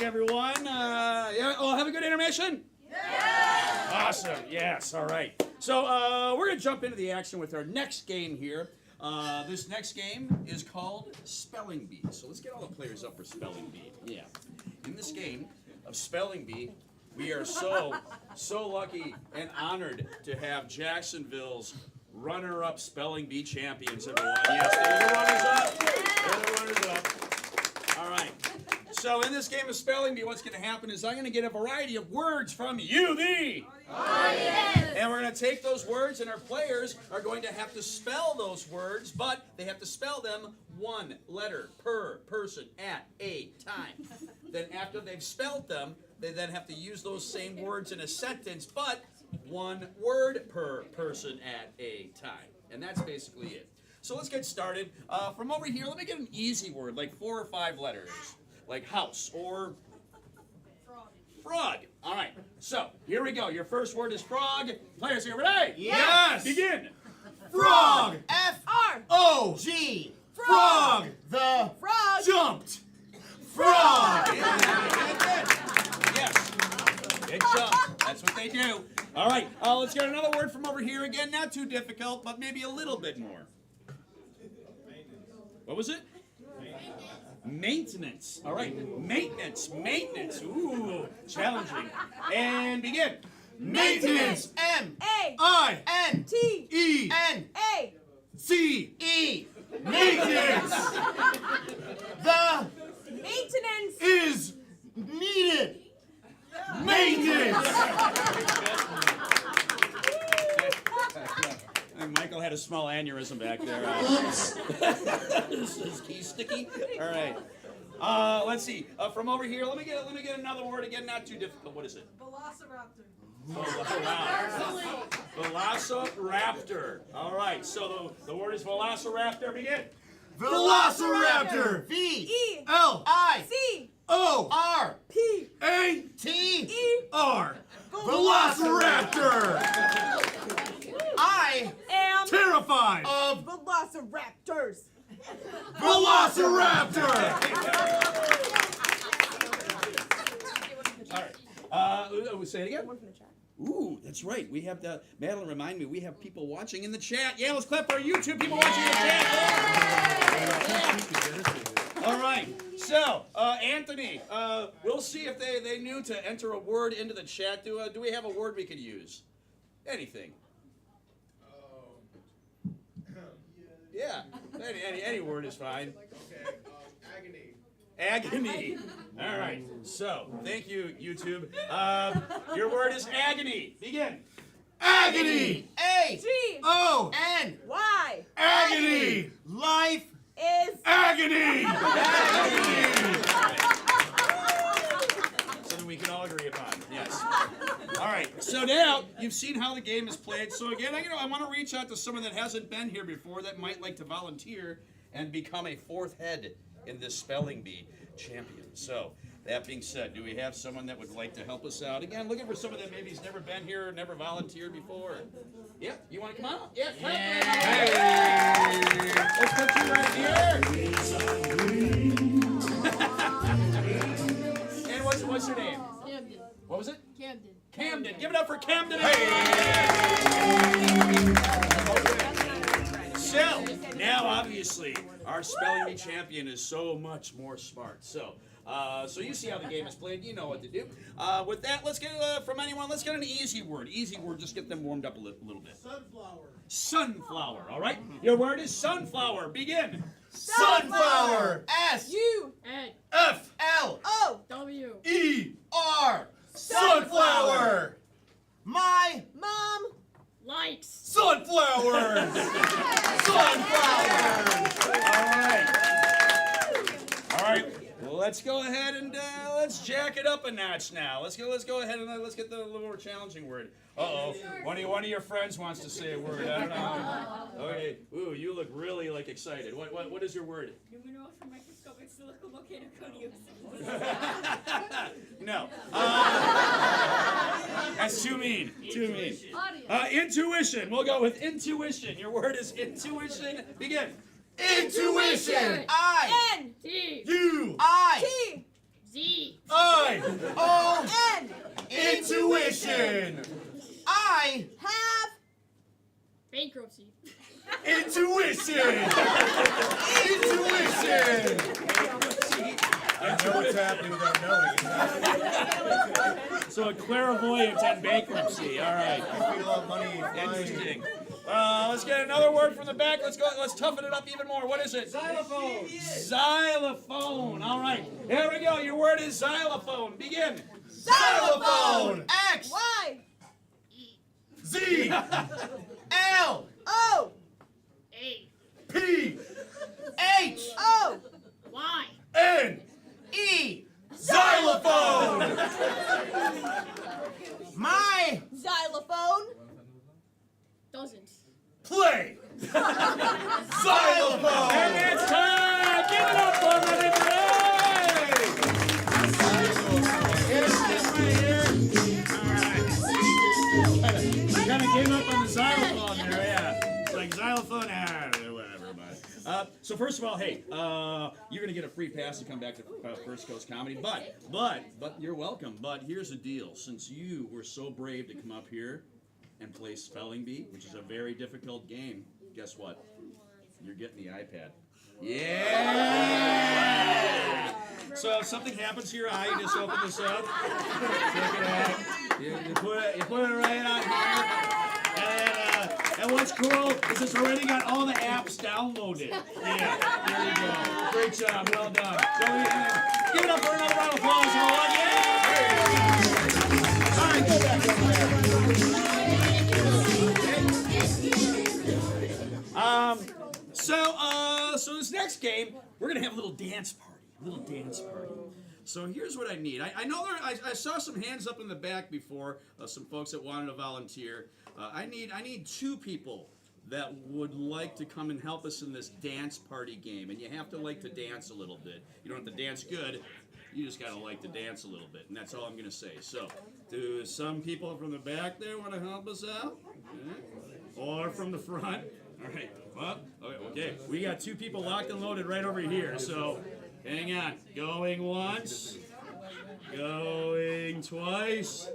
Everyone, have a good intermission? Yes! Awesome, yes, all right. So we're going to jump into the action with our next game here. This next game is called Spelling Bee. So let's get all the players up for Spelling Bee. Yeah. In this game of Spelling Bee, we are so lucky and honored to have Jacksonville's runner-up Spelling Bee champions, everyone. Yes, they're the runners-up. They're the runners-up. All right. So in this game of Spelling Bee, what's going to happen is I'm going to get a variety of words from you, the audience. And we're going to take those words, and our players are going to have to spell those words, but they have to spell them one letter per person at a time. Then after they've spelled them, they then have to use those same words in a sentence, but one word per person at a time. And that's basically it. So let's get started. From over here, let me get an easy word, like 4 or 5 letters. Like house or frog. All right. So here we go. Your first word is frog. Players, are you ready? Yes. Begin. Frog. R-O-G. Frog. The Frog. jumped. Frog. Yes. It jumps. That's what they do. All right. Let's get another word from over here again. Not too difficult, but maybe a little bit more. What was it? Maintenance. All right. Maintenance. Maintenance. Ooh, challenging. And begin. Maintenance. M-A-I-N-T-E-N-A. C-E. Maintenance. The Maintenance is needed. Maintenance. And Michael had a small aneurysm back there. This is key sticky. All right. Let's see. From over here, let me get another word again. Not too difficult. What is it? Velociraptor. All right. So the word is velociraptor. Begin. Velociraptor. V-L-I-C-O-R-P-A-T-E-R. Velociraptor. I am terrified of Velociraptors. Velociraptor. All right. Say it again. One from the chat. Ooh, that's right. We have the Madeline. Remind me, we have people watching in the chat. Yeah, let's clap for our YouTube people watching in the chat. All right. So, Anthony, we'll see if they knew to enter a word into the chat. Do we have a word we could use? Anything. Yeah, any word is fine. Okay, agony. Agony. All right. So, thank you, YouTube. Your word is agony. Begin. Agony. G-O-N-Y. Agony. Life is agony. Something we can all agree upon. Yes. All right. So now you've seen how the game is played. So again, I want to reach out to someone that hasn't been here before that might like to volunteer and become a 4th head in this Spelling Bee champion. So that being said, do we have someone that would like to help us out? Again, looking for someone that maybe has never been here or never volunteered before. Yeah, you want to come out? Yeah, come Hey. Let's put you right here. And what's your name? Camden. What was it? Camden. Camden. Give it up for Camden. So, now obviously, our Spelling Bee champion is so much more smart. So you see how the game is played. You know what to do. With that, let's get from anyone. Let's get an easy word. Easy word. Just get them warmed up a little bit. Sunflower. Sunflower. All right. Your word is sunflower. Begin. Sunflower. U-F-L-O-W-E-R. Sunflower. My mom Likes. sunflowers. Sunflowers. let's go ahead and let's jack it up a notch now. Let's go ahead and let's get the little more challenging word. Uh-oh. One of your friends wants to say a word. I don't know. Okay. Ooh, you look really like excited. What is your word? Numerals for microscopic silicovolcanoconus. No. That's too mean. Too mean. Intuition. We'll go with intuition. Your word is intuition. Begin. Intuition. I. N. T. You. I. T. Z. I. O. N. Intuition. I. Have. Bankruptcy. Intuition. Intuition. I know what's happening without knowing. So a clairvoyant and bankruptcy. All right. I feel a lot of money. Interesting. Let's get another word from the back. Let's go. Let's toughen it up even more. What is it? Xylophone. Xylophone. All right. Here we go. Your word is xylophone. Begin. Xylophone. X. Y. Z. L. O. A. P. H. O. Y. N. E. Xylophone. My. Xylophone. Doesn't. Play. Xylophone. And it's time. Give it up for Running Kind of gave up on the xylophone there, yeah. It's like xylophone, whatever. But so first of all, hey, you're gonna get a free pass to come back to First Coast Comedy. But you're welcome. But here's the deal: since you were so brave to come up here and play Spelling Bee, which is a very difficult game, guess what? You're getting the iPad. Yeah! So if something happens to your eye, you just open this up, check it out. You put it right on here. And what's cool is it's already got all the apps downloaded. Yeah, there you go. Great job, well done. So give it up for another round of applause, everyone. Yeah! All right, go back. So this next game, we're gonna have a little dance party. So here's what I need. I know I saw some hands up in the back before, some folks that wanted to volunteer. I need 2 people that would like to come and help us in this dance party game. And you have to like to dance a little bit. You don't have to dance good. You just gotta like to dance a little bit, and that's all I'm gonna say. So, do some people from the back there want to help us out? Yeah. Or from the front? All right. Well, okay. We got 2 people locked and loaded right over here. So, hang on. Going once. Going twice.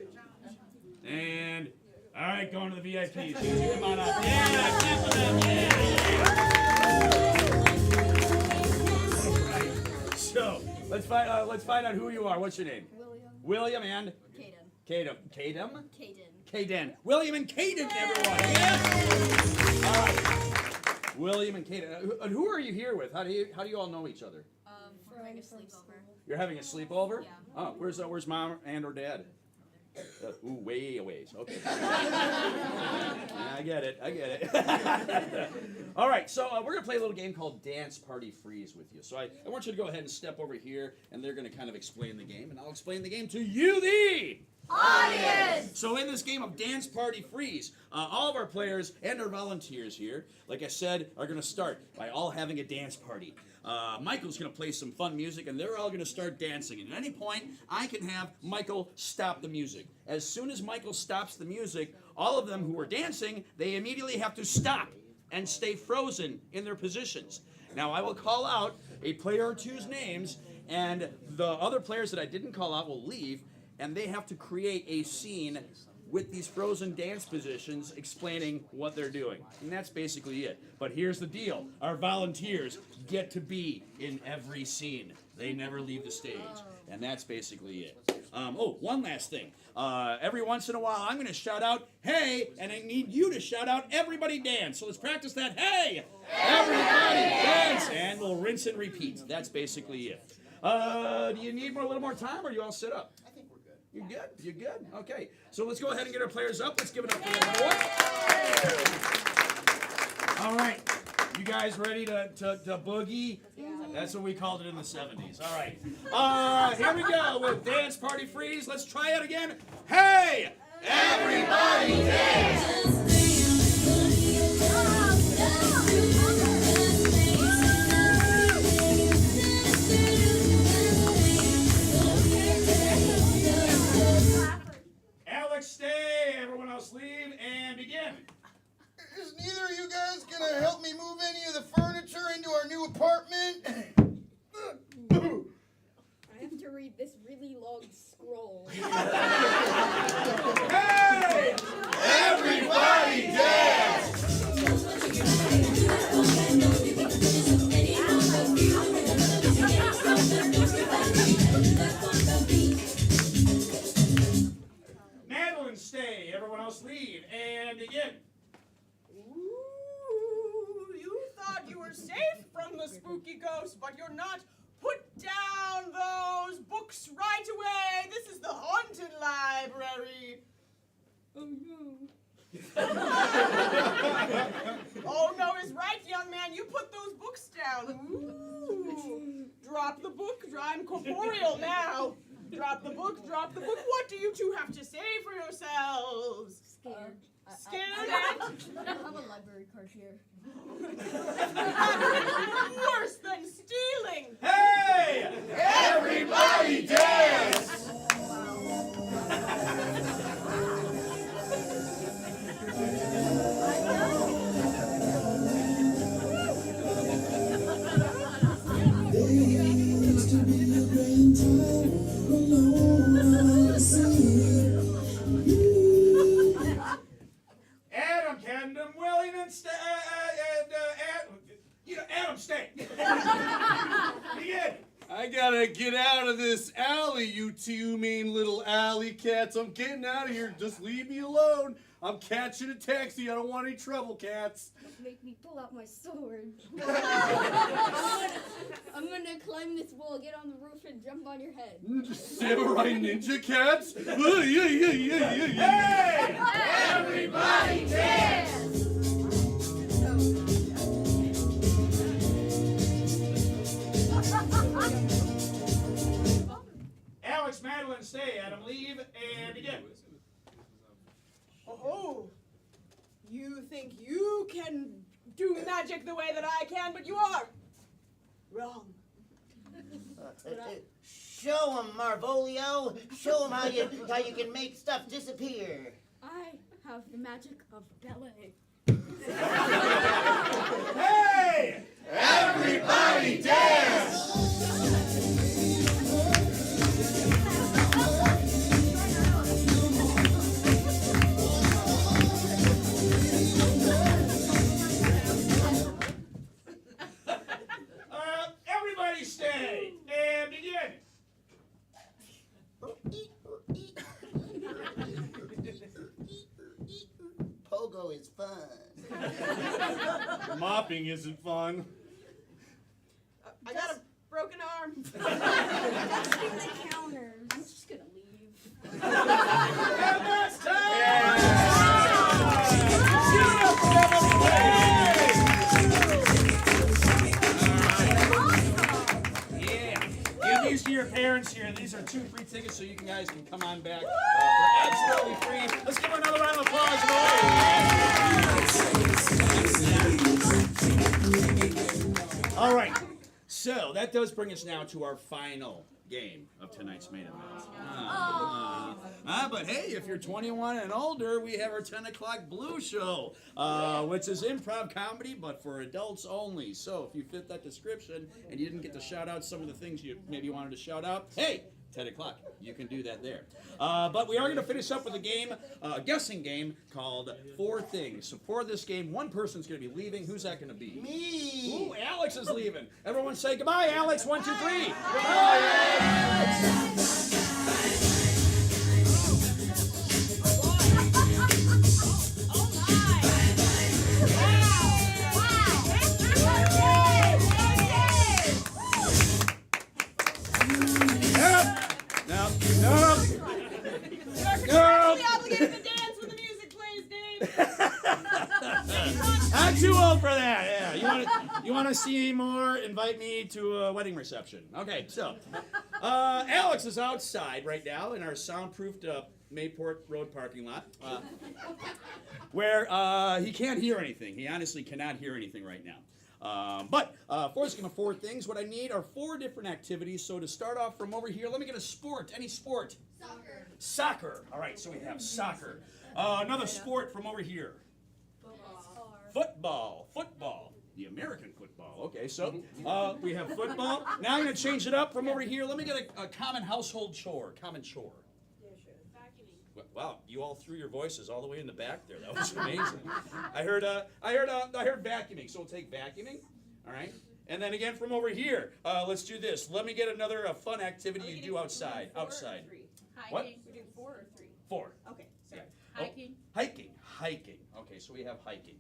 And all right, going to the VIPs. Come on up. Yeah, clap for them. Yeah. Right. So let's find out who you are. What's your name? William and Caden. Caden. Caden. Caden. William and Caden, everyone. Yes. All right. William and Caden. And who are you here with? How do you all know each other? We're having a sleepover. You're having a sleepover? Yeah. Oh, where's mom and or dad? Ooh, way a ways. Okay. I get it. All right, so we're going to play a little game called Dance Party Freeze with you. So I want you to go ahead and step over here, and they're going to kind of explain the game, and I'll explain the game to you, the Audience! So in this game of Dance Party Freeze, all of our players and our volunteers here, like I said, are going to start by all having a dance party. Michael's going to play some fun music, and they're all going to start dancing. And at any point, I can have Michael stop the music. As soon as Michael stops the music, all of them who are dancing, they immediately have to stop and stay frozen in their positions. Now, I will call out a player or two's names, and the other players that I didn't call out will leave, and they have to create a scene with these frozen dance positions explaining what they're doing. And that's basically it. But here's the deal. Our volunteers get to be in every scene. They never leave the stage. And that's basically it. One last thing. Every once in a while, I'm going to shout out, hey, and I need you to shout out, everybody dance. So let's practice that, hey, everybody dance. And we'll rinse and repeat. That's basically it. Do you need a little more time, or are you all set up? You're good? You're good? Okay. So let's go ahead and get our players up. Let's give it up for them. All right. You guys ready to boogie? That's what we called it in the 70s. All right. Here we go with Dance Party Freeze. Let's try it again. Hey! Everybody dance! Alex, stay. Everyone else leave and begin. Is neither of you guys gonna help me move any of the furniture into our new apartment? I have to read this really long scroll. Hey! Everybody dance! Madeline, stay. Everyone else leave and begin. Ooh, you thought you were safe from the spooky ghost, but you're not. Put down those books right away. This is the haunted library. Oh no. Oh no is right, young man. You put those books down. Ooh. Drop the book. I'm corporeal now. Drop the book. Drop the book. What do you two have to say for yourselves? Scared. Scared I don't have a library card here. Worse than stealing. Hey! Everybody dance! Used to be a great time alone I see. Adam, Camden, William, and Adam, stay. Begin. I gotta get out of this alley, you two mean little alley cats. I'm getting out of here. Just leave me alone. I'm catching a taxi. I don't want any trouble, cats. Make me pull out my sword. I'm gonna climb this wall, get on the roof, and jump on your head. Samurai ninja cats? Hey! Everybody dance! Alex, Madeline, stay. Adam, leave and begin. Oh, you think you can do magic the way that I can, but you are wrong. Show him, Marvolio. Show him how you can make stuff disappear. I have the magic of ballet. Hey! Everybody dance! Everybody stay and begin. Pogo is fun. Mopping isn't fun. I got a broken arm. Dusting the counters. I'm just gonna leave. And that's time! Yeah. Give these to your parents here. These are 2 free tickets so you guys can come on back for absolutely free. Let's give her another round of applause. All right. So that does bring us now to our final game of tonight's main event. But hey, if you're 21 and older, we have our 10 o'clock Blue Show, which is improv comedy, but for adults only. So if you fit that description and you didn't get to shout out some of the things you maybe wanted to shout out, hey, 10 o'clock. You can do that there. But we are going to finish up with a game, a guessing game called 4 Things. So for this game, one person's going to be leaving. Who's that going to be? Me. Ooh, Alex is leaving. Everyone say goodbye, Alex. 1, 2, 3. Goodbye, Alex. Not too old for that. Yeah, You want to see more? Invite me to a wedding reception. Okay, so Alex is outside right now in our soundproofed Mayport Road parking lot, where he can't hear anything. He honestly cannot hear anything right now. But for this game of 4 things, what I need are 4 different activities. So to start off from over here, let me get a sport. Any sport? Soccer. Soccer. All right, so we have soccer. Another sport from over here. Football. Football. The American football. Okay, so we have football. Now I'm going to change it up from over here. Let me get a common household chore. Common chore. Wow, you all threw your voices all the way in the back there. That was amazing. I heard vacuuming. So we'll take vacuuming. All right. And then again from over here, let's do this. Let me get another fun activity you do outside. Outside. What? We do 4 or 3? 4. Okay. Yeah. Hiking. Hiking. Okay, so we have hiking.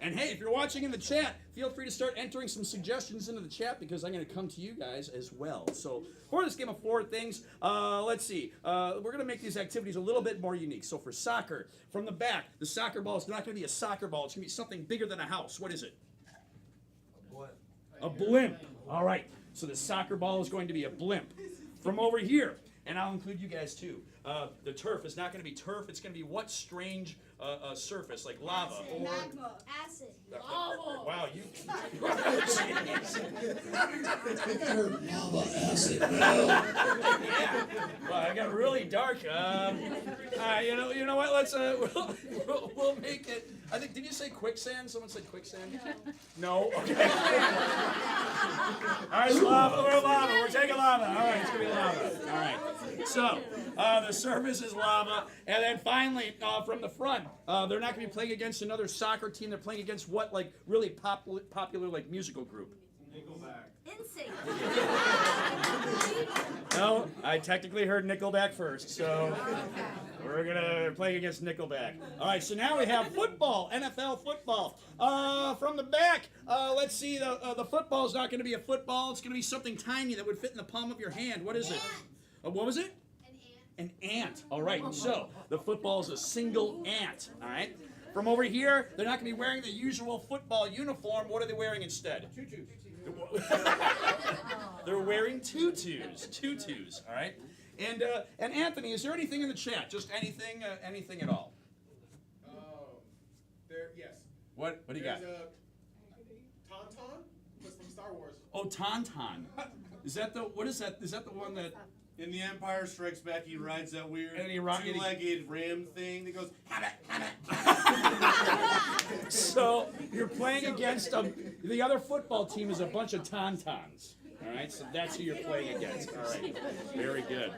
And hey, if you're watching in the chat, feel free to start entering some suggestions into the chat because I'm going to come to you guys as well. So for this game of 4 things, let's see. We're going to make these activities a little bit more unique. So for soccer, from the back, the soccer ball is not going to be a soccer ball. It's going to be something bigger than a house. What is it? A blimp. All right. So the soccer ball is going to be a blimp. From over here, and I'll include you guys too. The turf is not going to be turf. It's going to be what strange surface, like lava or Magma. Acid. lava. Wow, you. I heard lava acid. Yeah. Well, I got really dark. You know what? Let's we'll make it. I think. Did you say quicksand? Someone said quicksand. No. Okay. All right, so lava. We're lava. We're taking lava. All right, it's gonna be lava. All right. So the surface is lava, and then finally from the front, they're not gonna be playing against another soccer team. They're playing against what like really popular like musical group. Insane. No, I technically heard Nickelback first, so we're gonna play against Nickelback. All right, so now we have football, NFL football. From the back, let's see. The football is not going to be a football. It's going to be something tiny that would fit in the palm of your hand. What is it? What was it? An ant. All right. So the football is a single ant. All right. From over here, they're not going to be wearing the usual football uniform. What are they wearing instead? Tutus. They're wearing tutus. Tutus. All right. And Anthony, is there anything in the chat? Just anything at all? Yes. What do you got? There's a Tauntaun. That's from Star Wars. Oh, Tauntaun. Is that the what is that? Is that the one that In The Empire Strikes Back, he rides that weird And he ri- two-legged ram thing that goes, So you're playing against the other football team is a bunch of tauntauns. All right, so that's who you're playing against. All right, very good.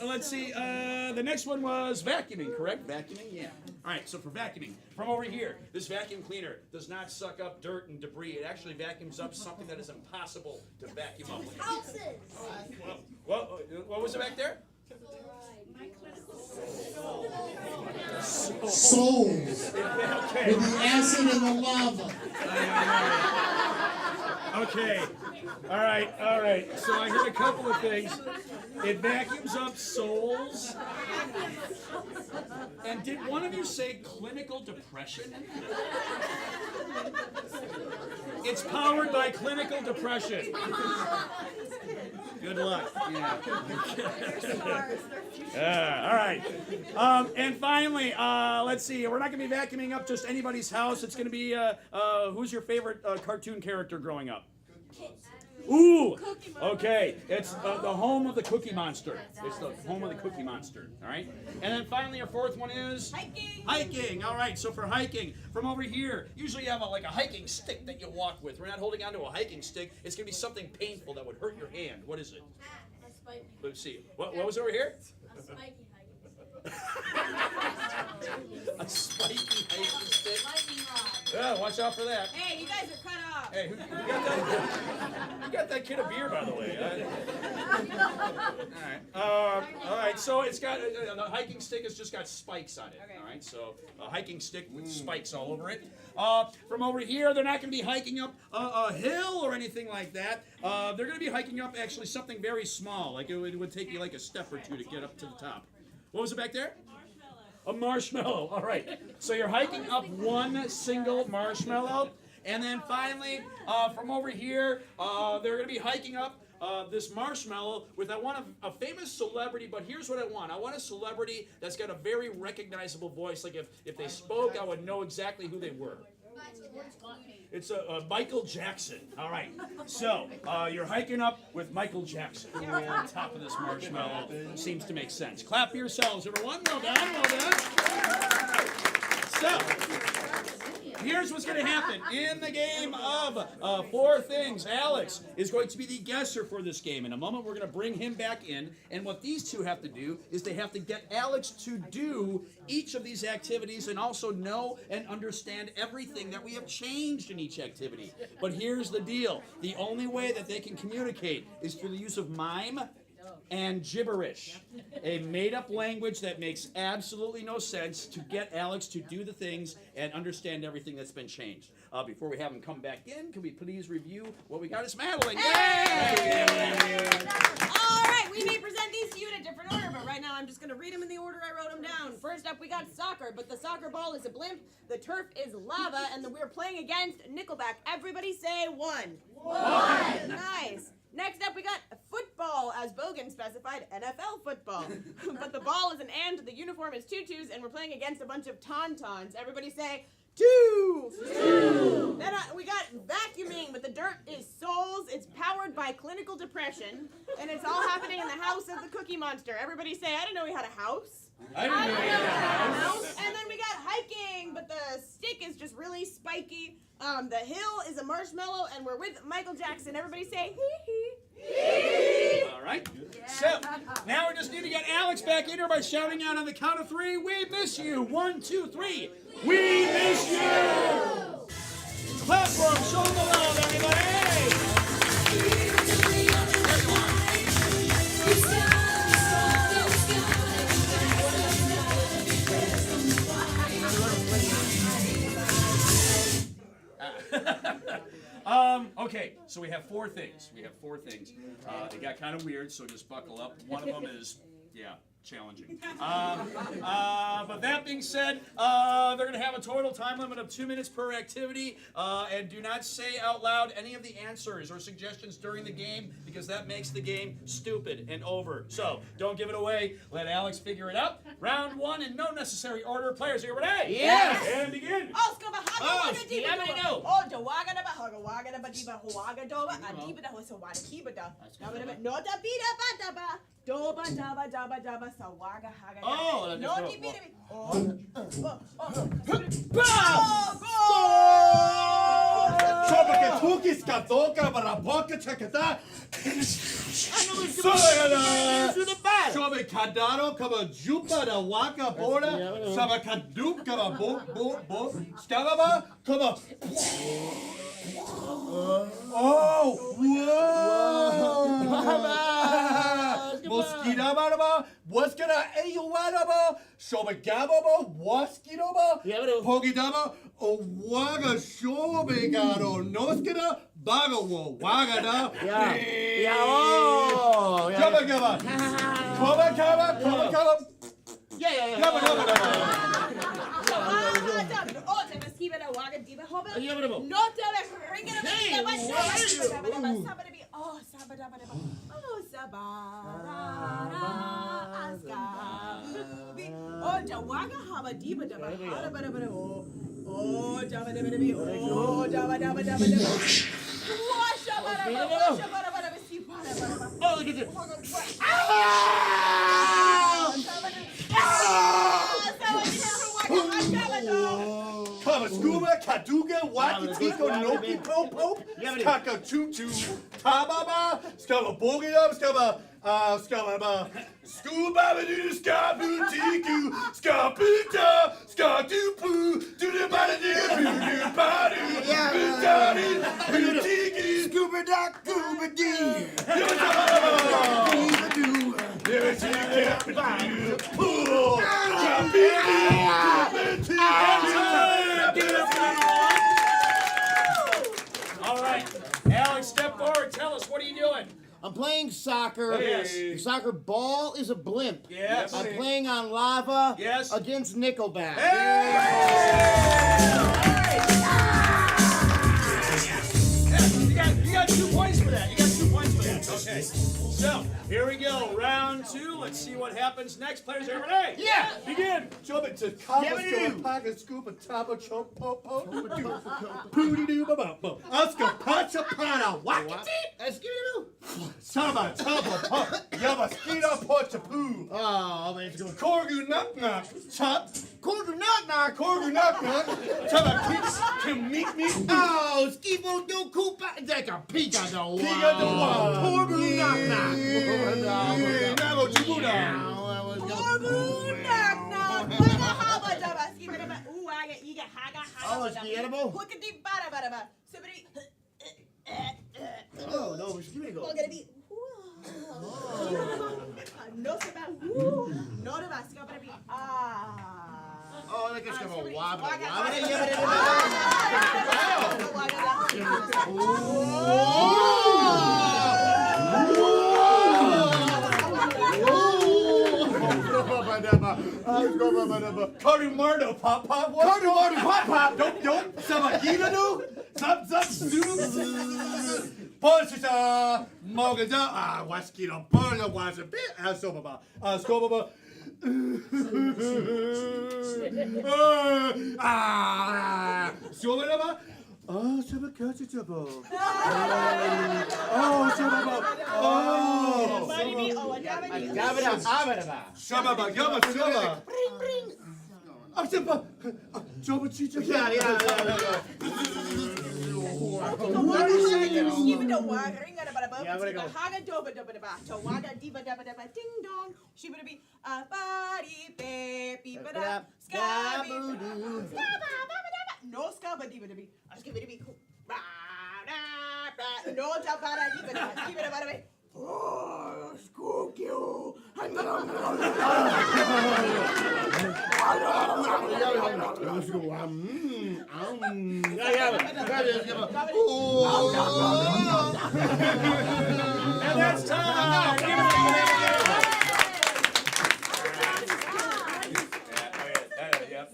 Let's see. The next one was vacuuming, correct? Vacuuming, yeah. All right, so for vacuuming, from over here, this vacuum cleaner does not suck up dirt and debris. It actually vacuums up something that is impossible to vacuum up. Houses. What was it back there? Souls. Okay. With the acid and the lava. Okay. All right. So I heard a couple of things. It vacuums up souls. And did one of you say clinical depression? It's powered by clinical depression. Good luck. Yeah. All right. And finally, let's see. We're not going to be vacuuming up just anybody's house. It's going to be who's your favorite cartoon character growing up? Ooh, okay. It's the home of the Cookie Monster. It's the home of the Cookie Monster. All right. And then finally, your fourth one is Hiking. Hiking. All right. So for hiking, from over here, usually you have a hiking stick that you walk with. We're not holding onto a hiking stick. It's gonna be something painful that would hurt your hand. What is it? A spiky. Let's see. What was over here? A spiky hiking. A spiky hiking stick. Lightning rod. Yeah, watch out for that. Hey, you guys are cut off. Hey, who got that kid a beer, by the way? All right. So it's got the hiking stick has just got spikes on it. Okay. All right. So a hiking stick with spikes all over it. From over here, they're not going to be hiking up a hill or anything like that. They're going to be hiking up actually something very small. Like it would take you like a step or two to get up to the top. What was it back there? A marshmallow. All right. So you're hiking up one single marshmallow. And then finally, from over here, they're going to be hiking up this marshmallow with, I want a famous celebrity, but here's what I want. I want a celebrity that's got a very recognizable voice. Like if they spoke, I would know exactly who they were. It's Michael Jackson. All right. So you're hiking up with Michael Jackson on top of this marshmallow. Seems to make sense. Clap for yourselves, everyone. Well done. Well done. So here's what's going to happen. In the game of four things, Alex is going to be the guesser for this game. In a moment, we're going to bring him back in. And what these two have to do is they have to get Alex to do each of these activities and also know and understand everything that we have changed in each activity. But here's the deal. The only way that they can communicate is through the use of mime and gibberish, a made-up language that makes absolutely no sense to get Alex to do the things and understand everything that's been changed. Before we have him come back in, can we please review what we got as Madeline? Yay! All right, we may present these to you in a different order, but right now I'm just going to read them in the order I wrote them down. First up, we got soccer, but the soccer ball is a blimp, the turf is lava, and we're playing against Nickelback. Everybody say one. One. Nice. Next up, we got football, as Bogan specified, NFL football. But the ball is an and, the uniform is tutus, and we're playing against a bunch of tauntauns. Everybody say, two. Two. Then we got vacuuming, but the dirt is souls. It's powered by clinical depression, and it's all happening in the house of the Cookie Monster. Everybody say, I didn't know we had a house. I didn't know we had a house. And then we got hiking, but the stick is just really spiky. The hill is a marshmallow, and we're with Michael Jackson. Everybody say, hee hee. All right. So now we just need to get Alex back in here by shouting out on the count of three. We miss you. 1, 2, 3. We miss you. Clap for him. Show him the love, everybody. Okay, so we have four things. They got kind of weird, so just buckle up. One of them is, challenging. But that being said, they're going to have a total time limit of 2 minutes per activity, and do not say out loud any of the answers or suggestions during the game, because that makes the game stupid and over. So don't give it away. Let Alex figure it out. Round one in no necessary order. Players, are you ready? Yes. And begin. Mosquito, what's gonna Ayuadaba, Shobagababa, Waskidaba, Pogidaba, Owaga Shobegado, Noskida, Bagawo, Wagada, Jabagaba, Kobakaba, Scuba, Kaduga, Wakitiko, Noki, Pope, Kaka Tutu, Tababa, Scalabogia, Scalaba, Scuba, Scabu, Tiku, Scaputa, Scatupu, to the body, Tiki, Scuba Duck, Scuba Dee. All right, Alex, step forward. Tell us, what are you doing? I'm playing soccer. Yes. The soccer ball is a blimp. Yes. I'm playing on lava Yes. against Nickelback. Hey! Here we go, round 2. Let's see what happens next. Players, are you ready? Yeah. Begin. Jump it to copper, scoop, pocket, scoop, a top, a chomp, pop, pop, pooty doo, ba ba ba. Oscar, pacha, pana, wakati. Saba, taba, pop, yaba, skida, pocha, poo. Oh, let's go. Corgu, knock, knock, chop. Corgu knock knock. Corgu, knock, knock. Chaba, kids, can meet me. Oh, skibo do koopa. That's a pika do. Pika do wa. Corgu knock knock. Nabo, chibuda. Oh, it's the edible? Oh, no, it's gonna go. Oh, look, it's gonna wobble. Cardi-mardo, pop, pop, what? Cardi-mardo, pop, pop, don't, sabagina do, zap, zap, zoom, Porsche, Mogaja, Waskino, Burger, was a bit, Sobaba, Scobaba, Sobaba, oh, Sabacatabo, oh, Sababa, oh, Shababa, Yama, Shaba. I'm Simba. Joba Chicha. Yeah. And that's time.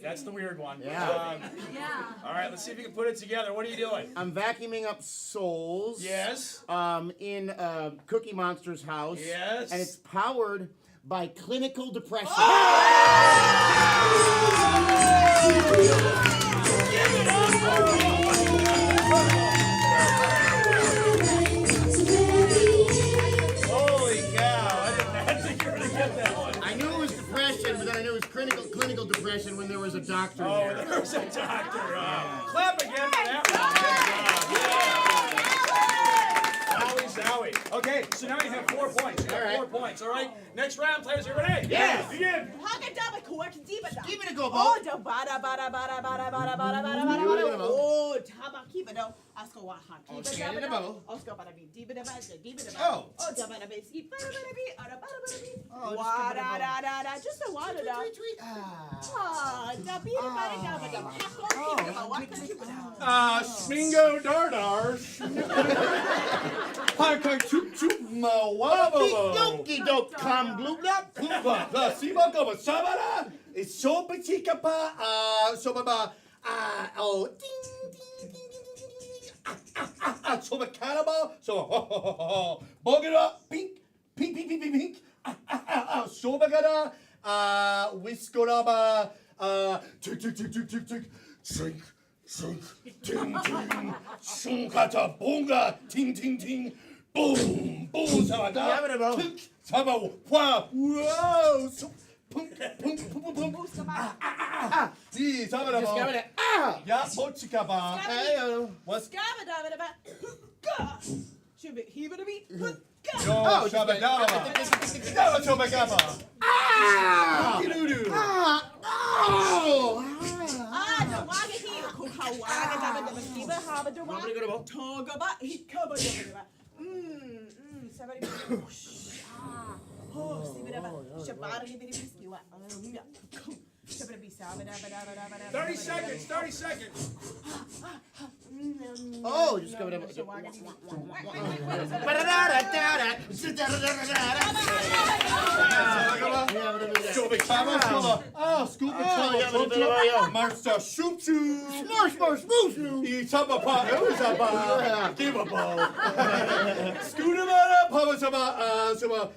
That's the weird one. Yeah. All right, let's see if you can put it together. What are you doing? I'm vacuuming up souls. Yes. In Cookie Monster's house. Yes. And it's powered by clinical depression. Holy cow! I didn't think you were gonna get that one. I knew it was depression, but then I knew it was clinical depression when there was a doctor Oh, there. there was a doctor. Clap again for that one. Zowie. Okay, so now you have 4 points. You have 4 points. All right. Next round, players, are you ready? Yes. Begin. Give it a go, Bo. Oh, da ba da ba da ba da ba da ba da ba da ba da ba da ba. Oh, taba keep it though. Asko wa ha. Oh, stand in the bow. Asko ba da bi. Di ba da ba di ba da ba. Oh. Oh, da ba da bi. Ski ba da ba da bi. Ada ba da ba da bi. Oh, Wa da da da da. Just a wa da da. Tweet. Ah, da bi da ba da ba da. Asko keep it. Wa ka keep it. Smingo dardar. Parka chup chup ma wabo. Donkey doke come blue lap. Pumba, la siba gaba sabara. It's so chica pa. Sobaba. Oh, ding ding ding ding. So the cannibal. So bog it up. Pink. Sobagada. Whiskoraba. Tick. Shink, ting, ting, shungata, bonga, ting, boom, sabada, tink, saba, wow, so, punk, see, sabada, ya, mochikaba, what's, Scabba da ba da ba. Should be he ba da bi. no, shabadaba, doo-doo. Da waga he ko hawaga da ba da ba skiba ha ba da wa. Toga ba he cover da ba. Somebody. Oh, see ba da ba. Shabara ni bi skiwa. 30 seconds. 30 seconds. Oh, just go to Oh, scoop Master shoop shoop. Smoosh. Each up a pot. Give a ball. Scooter Papa Sama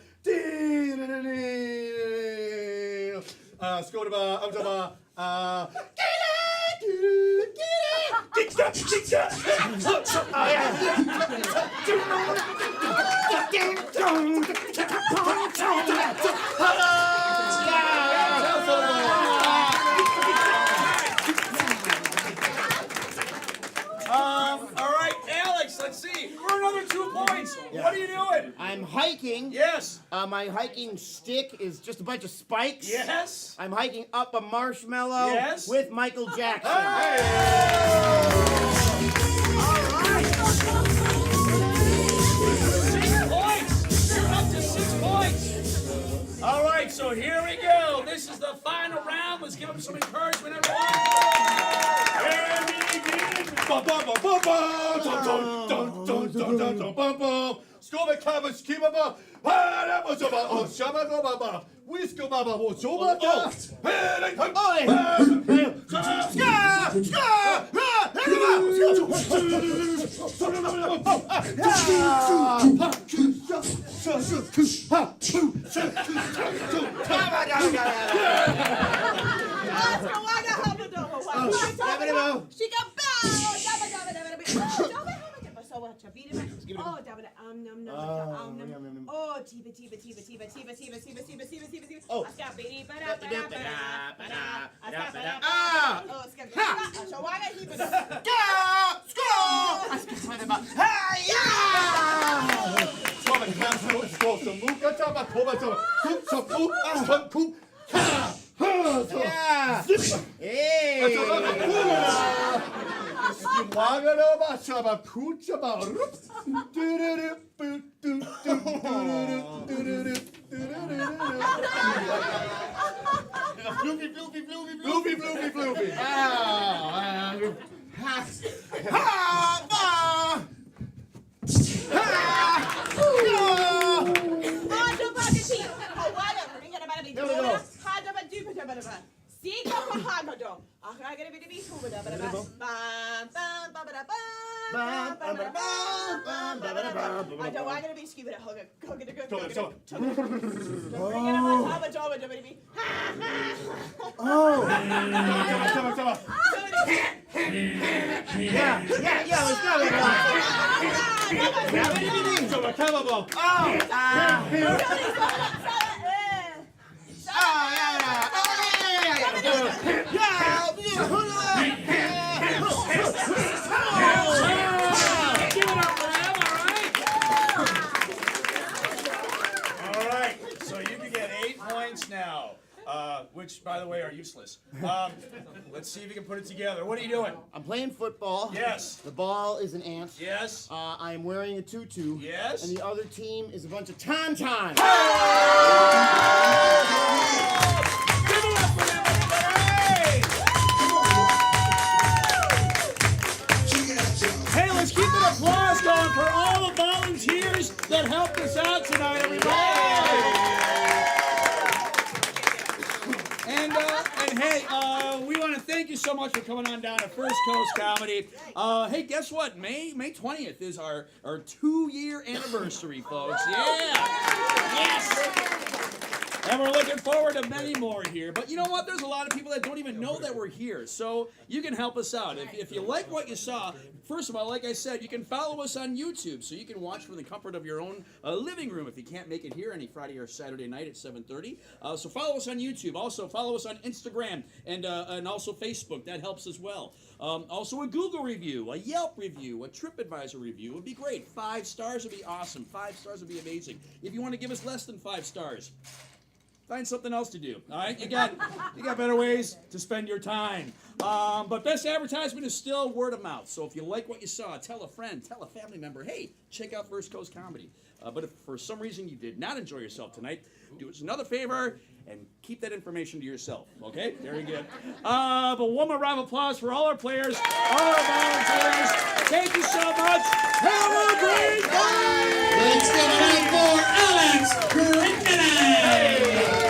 All right, Alex, let's see. For another 2 points. What are you doing? I'm hiking. Yes. My hiking stick is just a bunch of spikes. Yes. I'm hiking up a marshmallow Yes. with Michael Jackson. All right. 6 points. You're up to 6 points. All right, so here we go. This is the final round. Let's give them some encouragement, everyone. And begin. Skål kammers kibaba. Här är så bara och shabba baba. Whisky baba och så bara. Now, which, by the way, are useless. Let's see if you can put it together. What are you doing? I'm playing football. Yes. The ball is an ant. Yes. I am wearing a tutu. Yes. And the other team is a bunch of tauntauns. Give it up for them, everybody! Hey, let's keep an applause going for all the volunteers that helped us out tonight, everybody! And hey, we want to thank you so much for coming on down to First Coast Comedy. Hey, guess what? May 20th is our 2-year anniversary, folks. Yeah! Yes! And we're looking forward to many more here. But you know what? There's a lot of people that don't even know that we're here. So you can help us out. If you like what you saw, first of all, like I said, you can follow us on YouTube. So you can watch from the comfort of your own living room if you can't make it here any Friday or Saturday night at 7:30. So follow us on YouTube. Also follow us on Instagram and also Facebook. That helps as well. Also a Google review, a Yelp review, a TripAdvisor review would be great. 5 stars would be awesome. 5 stars would be amazing. If you want to give us less than 5 stars, find something else to do. All right, you got better ways to spend your time. But best advertisement is still word of mouth. So if you like what you saw, tell a friend, tell a family member, hey, check out First Coast Comedy. But if for some reason you did not enjoy yourself tonight, do us another favor and keep that information to yourself. Okay, very good. But one more round of applause for all our players, all our volunteers. Thank you so much. Have a great day. Let's give it up for Alex Grinkelay.